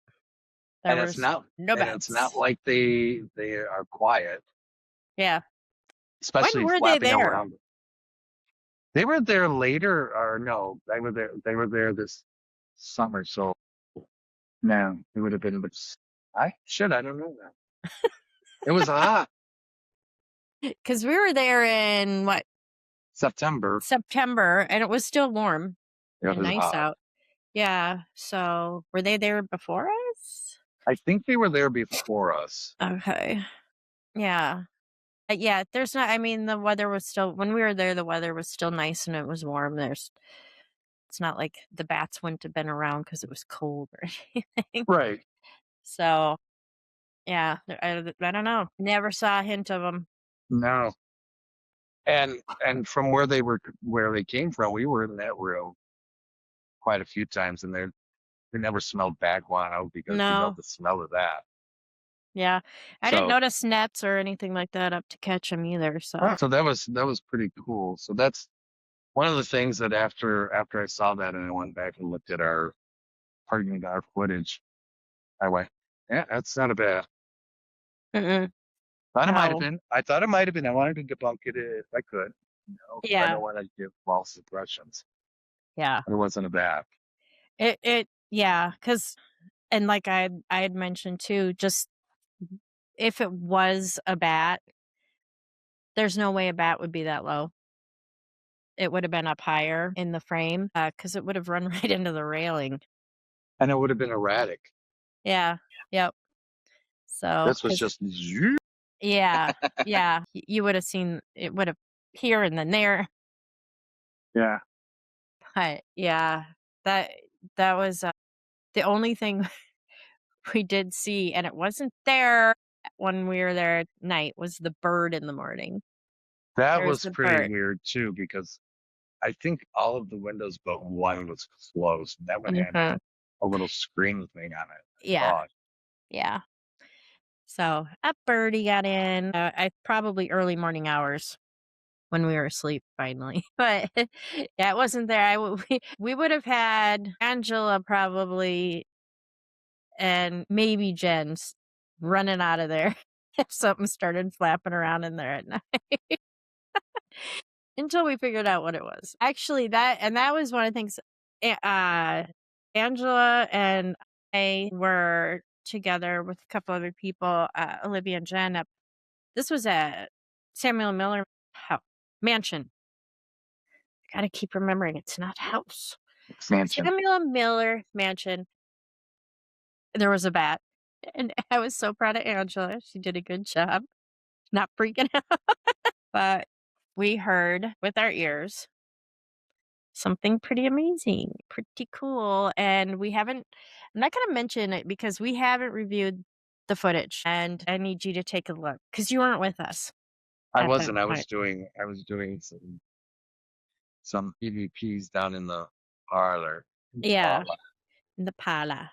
There And was no and it's not bats. like they are quiet, Yeah. especially When were they flapping there? around. They were there later, or no, they were there this summer, so no, it would have been, but I don't know that. It was hot. Because we were there in September. September, and it was still warm It and was nice hot. out. Yeah. So were they there before us? I think they were there before us. Okay. Yeah. Yeah, there's not, I mean, the weather was still, when we were there, the weather was still nice and it was warm. It's not like the bats wouldn't have been around because it was cold or anything. Right. So, yeah, I don't know. Never saw a hint of them. No. And from where they came from, we were in that room quite a few times, and they never smelled bad guano because No. the smell of that. Yeah. I didn't So notice nets or anything like that up to catch them either. So, that was pretty cool. So that's one of the things that after I saw that and I went back and looked at our footage, I went, yeah, that's not a bad. mm-mm. Thought it might have No. been. I thought it might have been. I wanted to debunk it if I could. You know, 'cause I Yeah. don't want to give false impressions. Yeah. It wasn't a bad. Yeah. Because, and like I had mentioned too, just if it was a bat, there's no way a bat would be that low. It would have been up higher in the frame because it would have run right into the railing. And it would have been erratic. Yeah. Yep. So This was just yeah, yeah. You would have seen it would have here and then there. yeah. But yeah, that was the only thing we did see, and it wasn't there when we were there at night. Was the bird in the morning? That There's was the pretty bird. weird too, because I think all of the windows but one was closed. That one had Mhm. a little screen thing on it. Yeah, Oh, yeah. So a birdie got in. I probably early morning hours when we were asleep finally. But yeah, it wasn't there. We would have had Angela probably and maybe Jen's running out of there if something started flapping around in there at night until we figured out what it was. Actually, that was one of the things. Angela and I were together with a couple other people, Olivia and Jen. This was at Samuel Miller mansion. I gotta keep remembering it's not house. mansion. Samuel Miller mansion. There was a bat. And I was so proud of Angela. She did a good job not freaking out. But we heard with our ears something pretty amazing, pretty cool. And I'm not going to mention it because we haven't reviewed the footage. And I need you to take a look because you weren't with us. I at that wasn't. I was point. doing some PvPs down in the parlor. Yeah, in the parlor.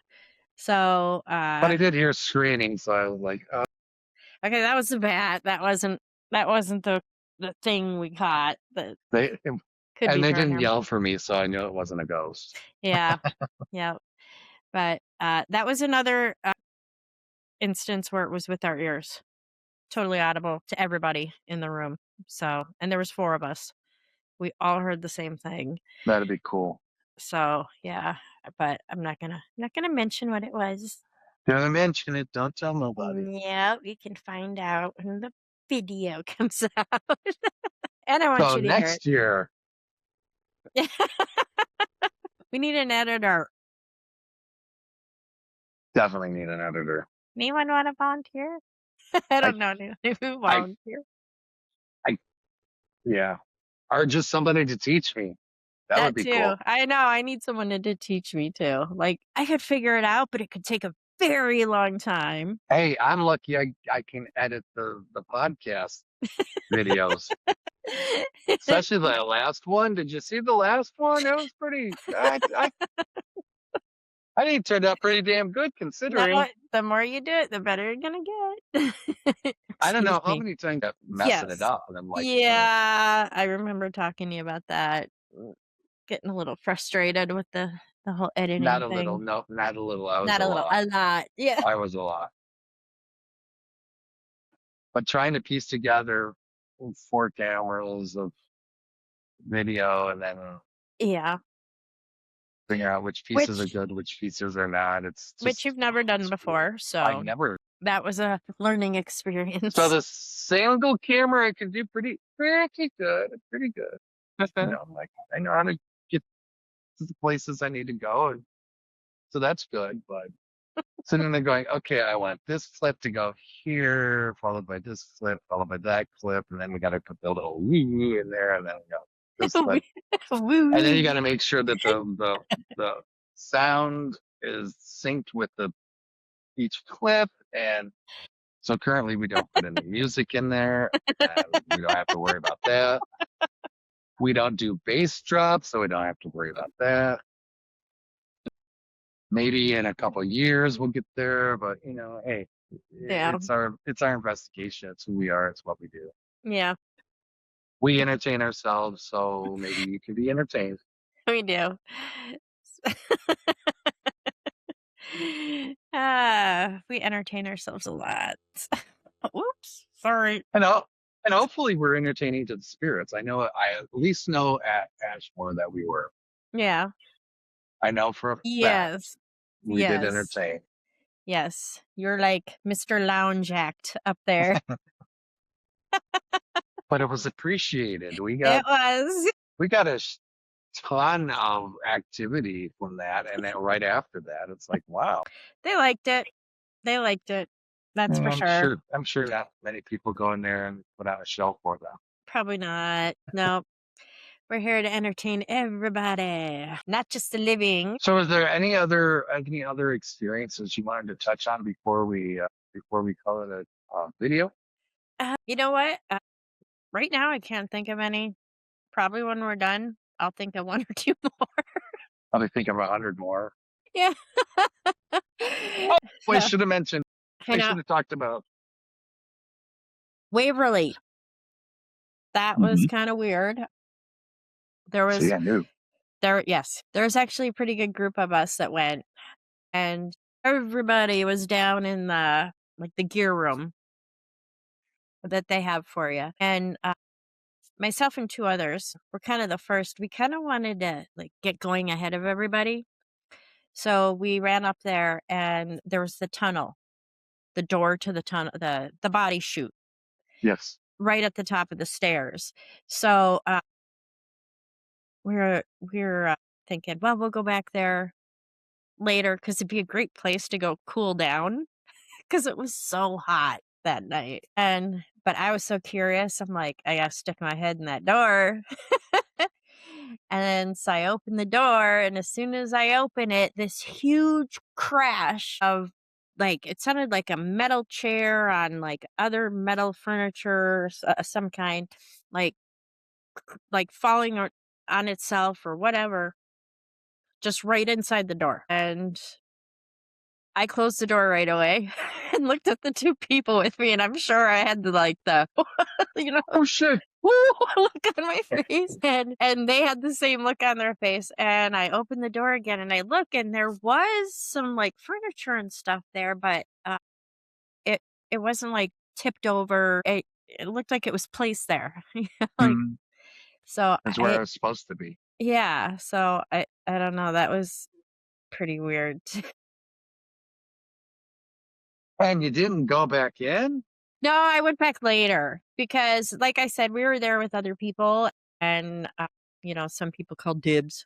So, But I did hear screaming, so I was like, oh. okay, that was the bat. That wasn't the thing we caught. That They could and be they didn't paranormal. yell for me, so I knew it wasn't a ghost. Yeah, yeah. But that was another instance where it was with our ears, totally audible to everybody in the room. So, and there was 4 of us. We all heard the same thing. That'd be cool. So, yeah. But I'm not gonna mention what it was. Don't mention it. Don't tell nobody. Yeah, you can find out when the video comes out. And I want So you to hear next year, it. We need an editor. definitely need an editor. Anyone want to volunteer? I don't know anyone who volunteer. Yeah. Or just somebody to teach me. That would be too. cool. I know. I need someone to teach me too. Like I could figure it out, but it could take a very long time. Hey, I'm lucky I can edit the podcast videos. Especially the last one. Did you see the last one? It was pretty I think it turned out pretty damn good considering. No, the more you do it, the better you're gonna get. I don't know Excuse how me. many times I'm messing Yes. it up. And I'm like, Yeah, I remember talking to you about that. Getting a little frustrated with the whole editing not a thing. little, no, not a little. I was Not a a little, lot. a lot. Yeah. I was a lot. But trying to piece together 4 cameras of video and then Yeah. figure out which pieces are good, which pieces are not. It's just Which you've never done before, so I never That was a learning experience. So the single camera I can do pretty good, pretty good. Like I know how to get to the places I need to go, and so that's good. But sitting there going, okay, I want this clip to go here, followed by this clip, followed by that clip, and then we got to put the little woo in there, and then we got this clip, and then you got to make sure that the sound is synced with each clip, and so currently we don't put any music in there. We don't have to worry about that. We don't do bass drops, so we don't have to worry about that. Maybe in a couple of years we'll get there, but hey, Yeah. it's our investigation. It's who we are. It's what we do. Yeah, We entertain ourselves, so maybe you can be entertained. we do. We entertain ourselves a lot. Whoops, sorry. And hopefully we're entertaining to the spirits. I at least know at Ashmore that we were. Yeah. I know for a fact Yes. we did Yes. entertain. Yes. You're like Mr. Lounge Act up there. But it was appreciated. It was. We got a ton of activity from that, and then right after that, it's like, wow. They liked it. They liked it. That's for sure. I'm sure not many people go in there and put out a show for them. Probably not. No. We're here to entertain everybody, not just the living. So, is there any other experiences you wanted to touch on before we call it a video? You know what? Right now, I can't think of any. Probably when we're done, I'll think of one or two more. I'll be thinking of 100 more. Yeah. I should have mentioned. I should have talked about Waverly. That was kind of weird. There was there's actually a pretty good group of us that went, and everybody was down in the gear room that they have for you. And myself and two others were kind of the first. We kind of wanted to get going ahead of everybody. So we ran up there, and there was the tunnel, the door to the tunnel, the body chute. Yes. Right at the top of the stairs. So we're thinking, well, we'll go back there later because it'd be a great place to go cool down because it was so hot that night. But I was so curious. I'm like, I gotta stick my head in that door. And then so I open the door, and as soon as I open it, this huge crash of it sounded like a metal chair on other metal furniture, some kind, like falling on itself or whatever, just right inside the door. And I closed the door right away and looked at the two people with me, and I'm sure I had the oh shit, look on my face, and they had the same look on their face. And I opened the door again, and I look, and there was some furniture and stuff there, but it wasn't tipped over. It looked like it was placed there. So that's where I was supposed to be. Yeah, so I don't know. That was pretty weird. And you didn't go back in? No, I went back later because, like I said, we were there with other people, and some people called dibs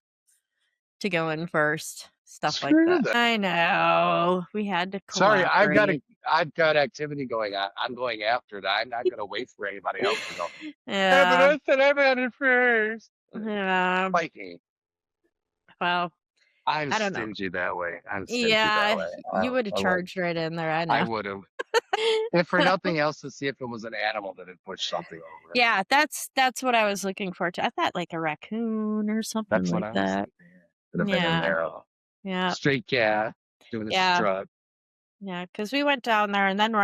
to go in first, stuff like that. I know we had to. Sorry, I've got activity going on. I'm going after that. I'm not going to wait for anybody else to go. Yeah, but I said I'm at it first. Yeah. Like me. Well, I'm I don't know. stingy that way. I'm stingy that way. You would have charged right in there. I know. I would have. If for nothing else, to see if it was an animal that had pushed something over. Yeah, that's what I was looking for too. I thought a raccoon or something that's like what that. I was could have been in there. Yeah. Stray cat doing a strut. Yeah, because we went down there and then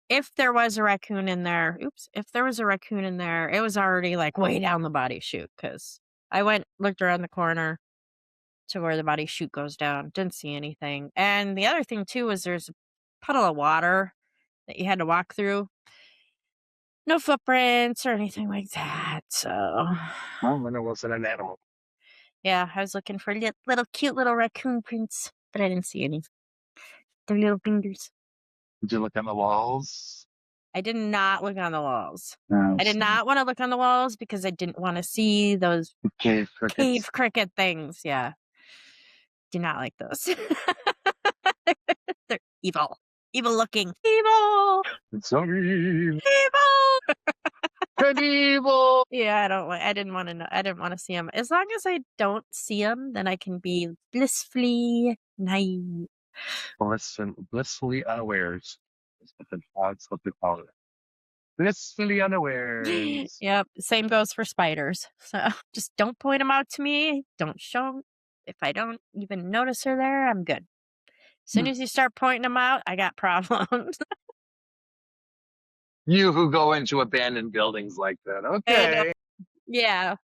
if there was a raccoon in there, if there was a raccoon in there, it was already way down the body chute because I looked around the corner to where the body chute goes down. Didn't see anything. And the other thing too was there's a puddle of water that you had to walk through. No footprints or anything like that. So, well, then it wasn't an animal. Yeah, I was looking for cute little raccoon prints, but I didn't see any. Their little fingers. Did you look on the walls? I did not look on the walls. No. I did not want to look on the walls because I didn't want to see those Cave crickets. cave cricket things. Yeah. Do not like those. They're evil. Evil looking. Evil. It's so evil. Evil. Evil. Yeah, I didn't want to know. I didn't want to see them. As long as I don't see them, then I can be blissfully naive. Blissfully unawares. That's what they call it. Blissfully unawares. Yep. Same goes for spiders. So just don't point them out to me. Don't show them. If I don't even notice they're there, I'm good. As soon as you start pointing them out, I got problems. You who go into abandoned buildings like that. Okay. Yeah.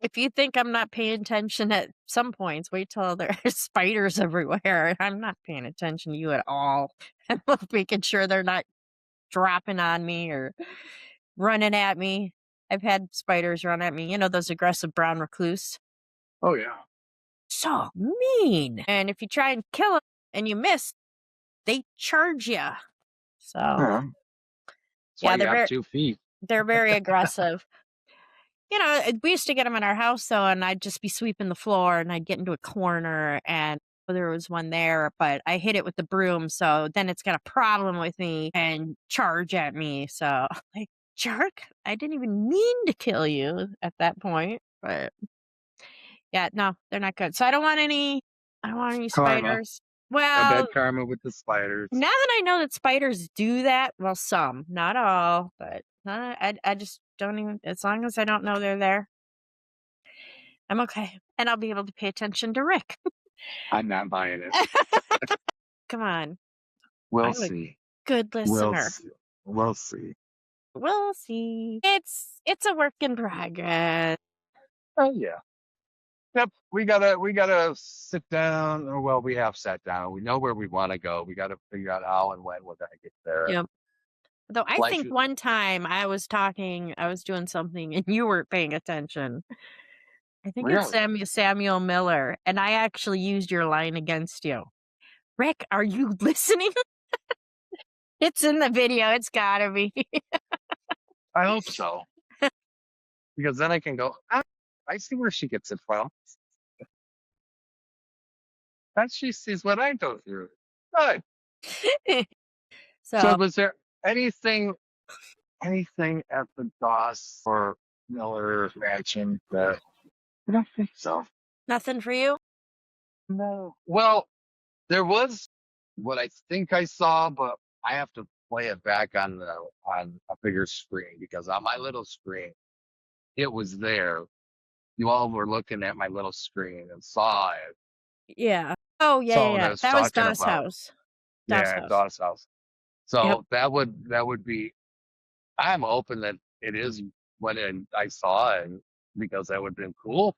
If you think I'm not paying attention at some points, wait till there's spiders everywhere. I'm not paying attention to you at all. I'm making sure they're not dropping on me or running at me. I've had spiders run at me. You know, those aggressive brown recluse. Oh, yeah. So mean. And if you try and kill them and you miss, they charge you. So, That's why you have 2 feet. they're very aggressive. You know, we used to get them in our house, though, and I'd just be sweeping the floor, and I'd get into a corner, and there was one there, but I hit it with the broom, so then it's got a problem with me and charge at me. So, like, jerk, I didn't even mean to kill you at that point, but yeah, no, they're not good. So I don't want any Karma. spiders. A Well, bad karma with the spiders. now that I know that spiders do that, well, some, not all, but I just don't even, as long as I don't know they're there, I'm okay. And I'll be able to pay attention to Rick. I'm not buying it. Come on. We'll I'm a see. good listener. We'll see. We'll see. It's a work in progress. Oh, yeah. Yep, we gotta sit down. Or well, we have sat down. We know where we want to go. We gotta figure out how and when we're gonna get there. Yep. Though I Life think is- one time I was doing something and you weren't paying attention. I think it's Samuel Miller, and I actually used your line against you. Rick, are you listening? It's in the video. It's gotta be. I hope so. Because then I can go, I see where she gets it from. And she sees what I go through. Good. So So was there anything at the Doss or Miller mansion that I don't think so. nothing for you? No. Well, there was what I think I saw, but I have to play it back on a bigger screen because on my little screen, it was there. You all were looking at my little screen and saw it. Yeah. Oh yeah, So yeah. that's That was talking Doss about- house. Doss Yeah, house. Doss house. So Yep. that would be. I'm hoping that it is what I saw, and because that would have been cool.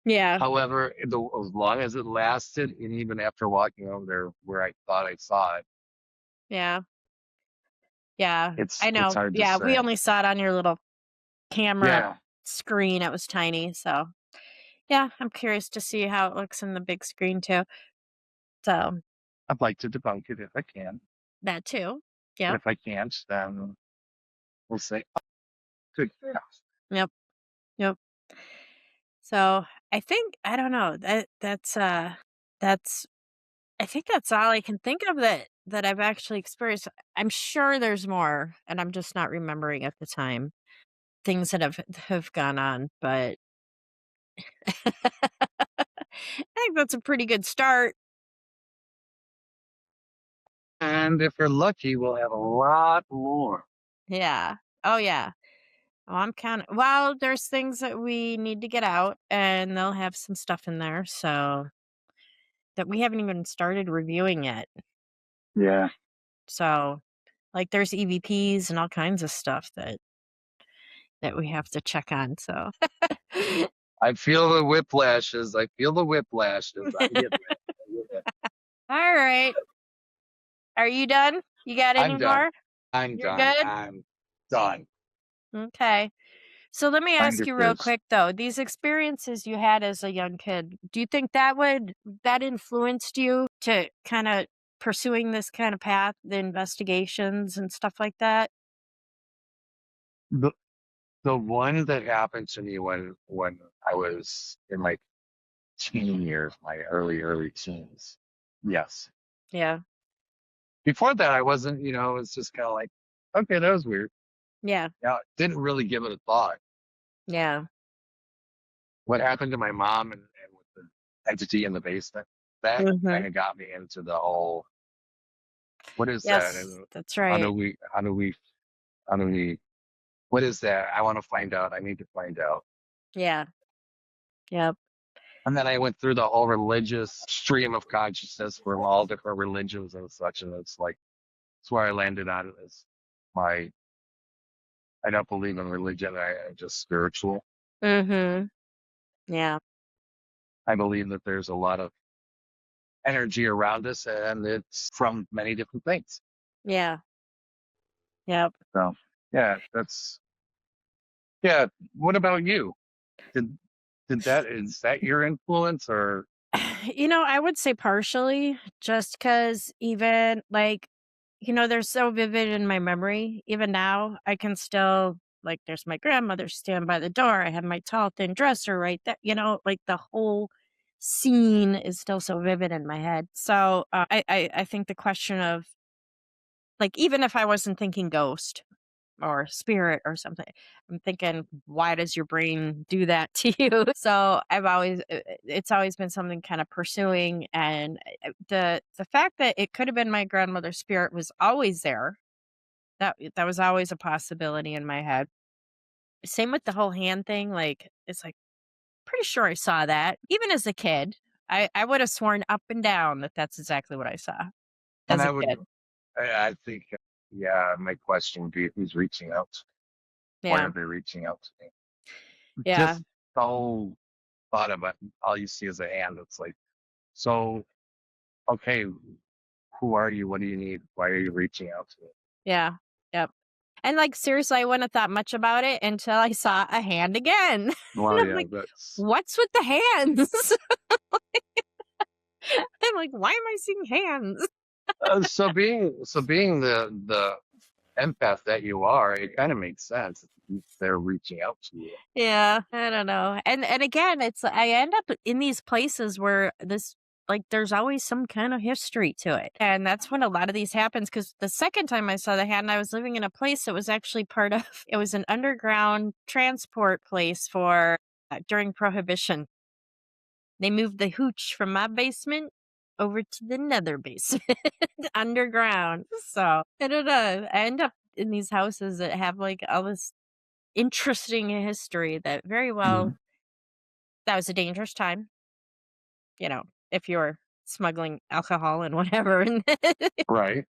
Yeah. However, as long as it lasted, and even after walking over there where I thought I saw it, Yeah. Yeah. it's I know. It's hard to Yeah, we say. only saw it on your little camera Yeah, screen. It was tiny. So yeah, I'm curious to see how it looks in the big screen too. So I'd like to debunk it if I can. that too. But Yep. if I can't, then we'll say, oh, good. Yeah. Yep. So I think I don't know. That's I think that's all I can think of that I've actually experienced. I'm sure there's more, and I'm just not remembering at the time things that have gone on, but I think that's a pretty good start. And if we're lucky, we'll have a lot more. Yeah. Oh yeah. Well, I'm counting. Well, there's things that we need to get out, and they'll have some stuff in there, so that we haven't even started reviewing yet. Yeah. So, like, there's EVPs and all kinds of stuff that we have to check on. So, I feel the whiplashes. I'm getting it. all right. Are you done? You got any I'm done. more? I'm You're done. good? I'm done. Okay. So let me ask Kind of you real is. quick though. These experiences you had as a young kid, do you think that influenced you to kind of pursuing this kind of path, the investigations and stuff like that? The the one that happened to me when I was in my teen years, my early teens. Yes. Yeah. Before that, I wasn't. It was just kind of like, okay, that was weird. Yeah. Didn't really give it a thought. Yeah. What happened to my mom and with the entity in the basement, that Mhm. kind of got me into the whole, what is that? Yes, that's How right. do we, how do we, how do we, what is that? I want to find out. I need to find out. Yeah. Yep. And then I went through the whole religious stream of consciousness from all different religions and such. And it's like, that's where I landed on it as my, I don't believe in religion. I'm just spiritual. Mhm. Yeah. I believe that there's a lot of energy around us and it's from many different things. Yeah. Yep. So yeah, yeah. What about you? Did is that your influence or I would say partially, just because even like, they're so vivid in my memory. Even now, I can still, like, there's my grandmother stand by the door. I have my tall, thin dresser right there. Like the whole scene is still so vivid in my head. So I think the question of, like, even if I wasn't thinking ghost or spirit or something, I'm thinking, why does your brain do that to you? So it's always been something kind of pursuing, and the fact that it could have been my grandmother's spirit was always there. That was always a possibility in my head. Same with the whole hand thing. Like, it's like, pretty sure I saw that even as a kid. I would have sworn up and down that that's exactly what I saw and as a I would kid. I think yeah, my question would be who's reaching out? Why Yeah, are they reaching out to me? yeah, Just so thought about all you see is a hand. It's like, so okay, who are you? What do you need? Why are you reaching out to me? yeah, yep. And, like, seriously, I wouldn't have thought much about it until I saw a hand again. And Well, I'm yeah, like, that's "What's with the hands?" I'm like, "Why am I seeing hands?" so being the empath that you are, it kind of makes sense. They're reaching out to you. Yeah, I don't know. And again, it's I end up in these places where there's always some kind of history to it. And that's when a lot of these happens, because the second time I saw the hand, I was living in a place that was actually part of it was an underground transport place for during Prohibition. They moved the hooch from my basement over to the nether basement underground. So I don't know. I end up in these houses that have like all this interesting history that very well Mhm. that was a dangerous time, if you're smuggling alcohol and whatever and Right.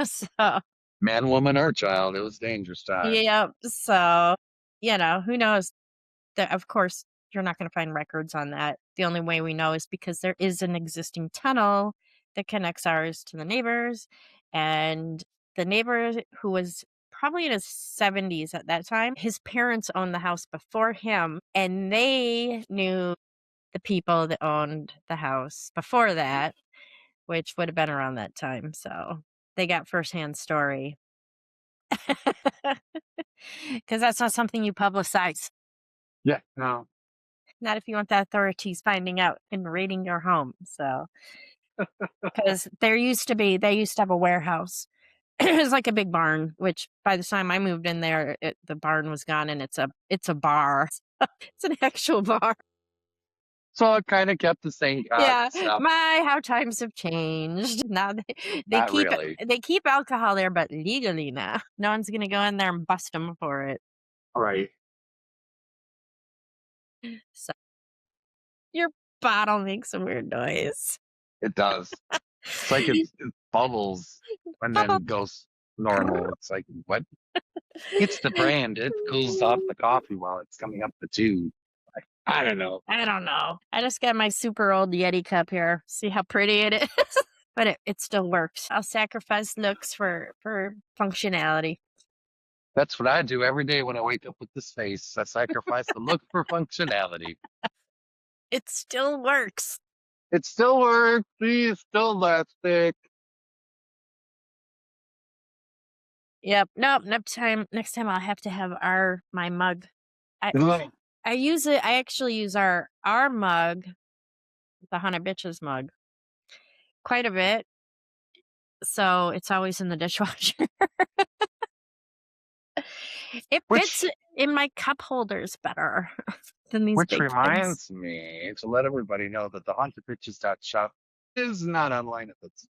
so Man, woman, or child. It was dangerous time. yeah, so who knows. That, of course, you're not going to find records on that. The only way we know is because there is an existing tunnel that connects ours to the neighbors. And the neighbor, who was probably in his 70s at that time, his parents owned the house before him, and they knew the people that owned the house before that, which would have been around that time. So they got firsthand story. Because that's not something you publicize. Yeah. No. Not if you want the authorities finding out and raiding your home. So, because they used to have a warehouse. It was like a big barn, which by the time I moved in there, the barn was gone, and it's a bar. It's an actual bar. So it kind of kept the same Yeah, stuff. my how times have changed. Now they Not keep really. they keep alcohol there, but legally now. No one's gonna go in there and bust them for it. Right. So your bottle makes a weird noise. It does. It's like it bubbles and Bubble. then goes normal. It's like, what? It's the brand. It cools off the coffee while it's coming up the tube. Like, I don't know. I don't know. I just got my super old Yeti cup here. See how pretty it is? But it still works. I'll sacrifice looks for functionality. That's what I do every day when I wake up with this face. I sacrifice the look for functionality. It still works. It still works. See, it's still elastic. Yep. Nope. Next time I'll have to have my mug. I Ugh. I use it. I actually use our mug, the Haunted Bitches mug, quite a bit. So it's always in the dishwasher. It fits Which in my cup holders better than these which big things. reminds me to let everybody know that the hauntedbitches.shop is not online at this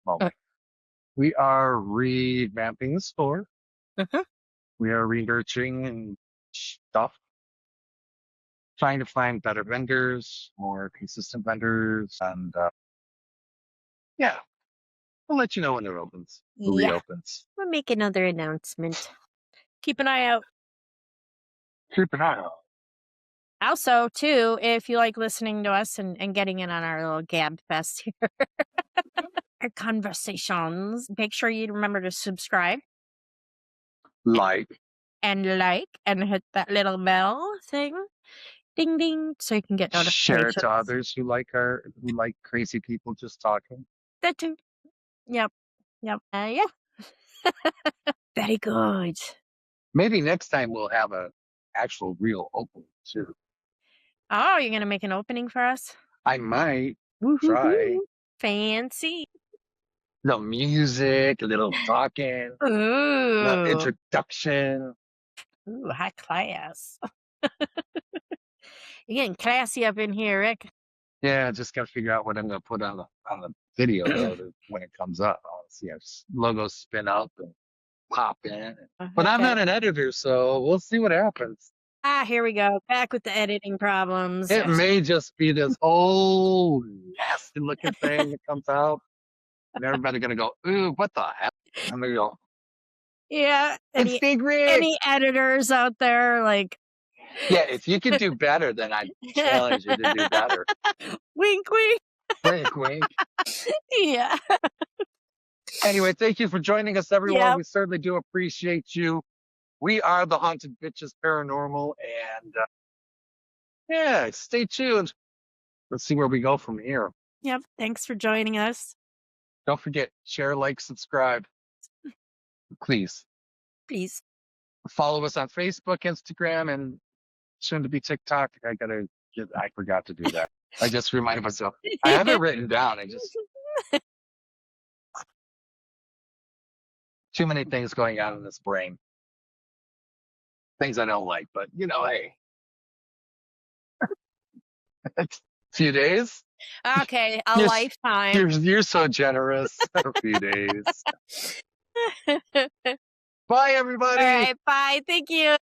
Uh, moment. We are revamping the store. uh-huh. We are researching and stuff, trying to find better vendors, more consistent vendors, and yeah, we'll let you know when it opens. It Yeah. reopens. We'll make another announcement. Keep an eye out. Keep an eye out. Also, too, if you like listening to us and getting in on our little gab fest here, our conversations, make sure you remember to subscribe Like, and hit that little bell thing. Ding ding, so you can get share it notifications. to others who like crazy people just talking. That too. Yep. Yep. Yeah. Very good. Maybe next time we'll have a actual real opening too. Oh, you're gonna make an opening for us? I might try. Fancy. Little music, a little talking, little Ooh. introduction. Ooh, high class. You're getting classy up in here, Rick. Yeah, just gotta figure out what I'm gonna put on the video though when it comes up. I want to see our logos spin up and pop in. But I'm not an editor, so we'll see what happens. Here we go. Back with the editing problems. It may just be this old nasty looking thing that comes out, and everybody's gonna go, "Ooh, what the hell?" I'm gonna go, Yeah. "It's Big Rick." Any editors out there, like, Yeah, if you could do better, then I challenge you to do better. wink, wink. Wink, wink. Yeah. Anyway, thank you for joining us, everyone. Yep. We certainly do appreciate you. We are the Haunted Bitches Paranormal, and yeah, stay tuned. Let's see where we go from here. Yep. Thanks for joining us. Don't forget, share, like, subscribe. Please. Please. Follow us on Facebook, Instagram, and soon to be TikTok. I forgot to do that. I just reminded myself. I have it written down. Too many things going on in this brain. Things I don't like, but hey. A few days? Okay, a lifetime. You're so generous. A few days. Bye, everybody. All right, bye. Thank you.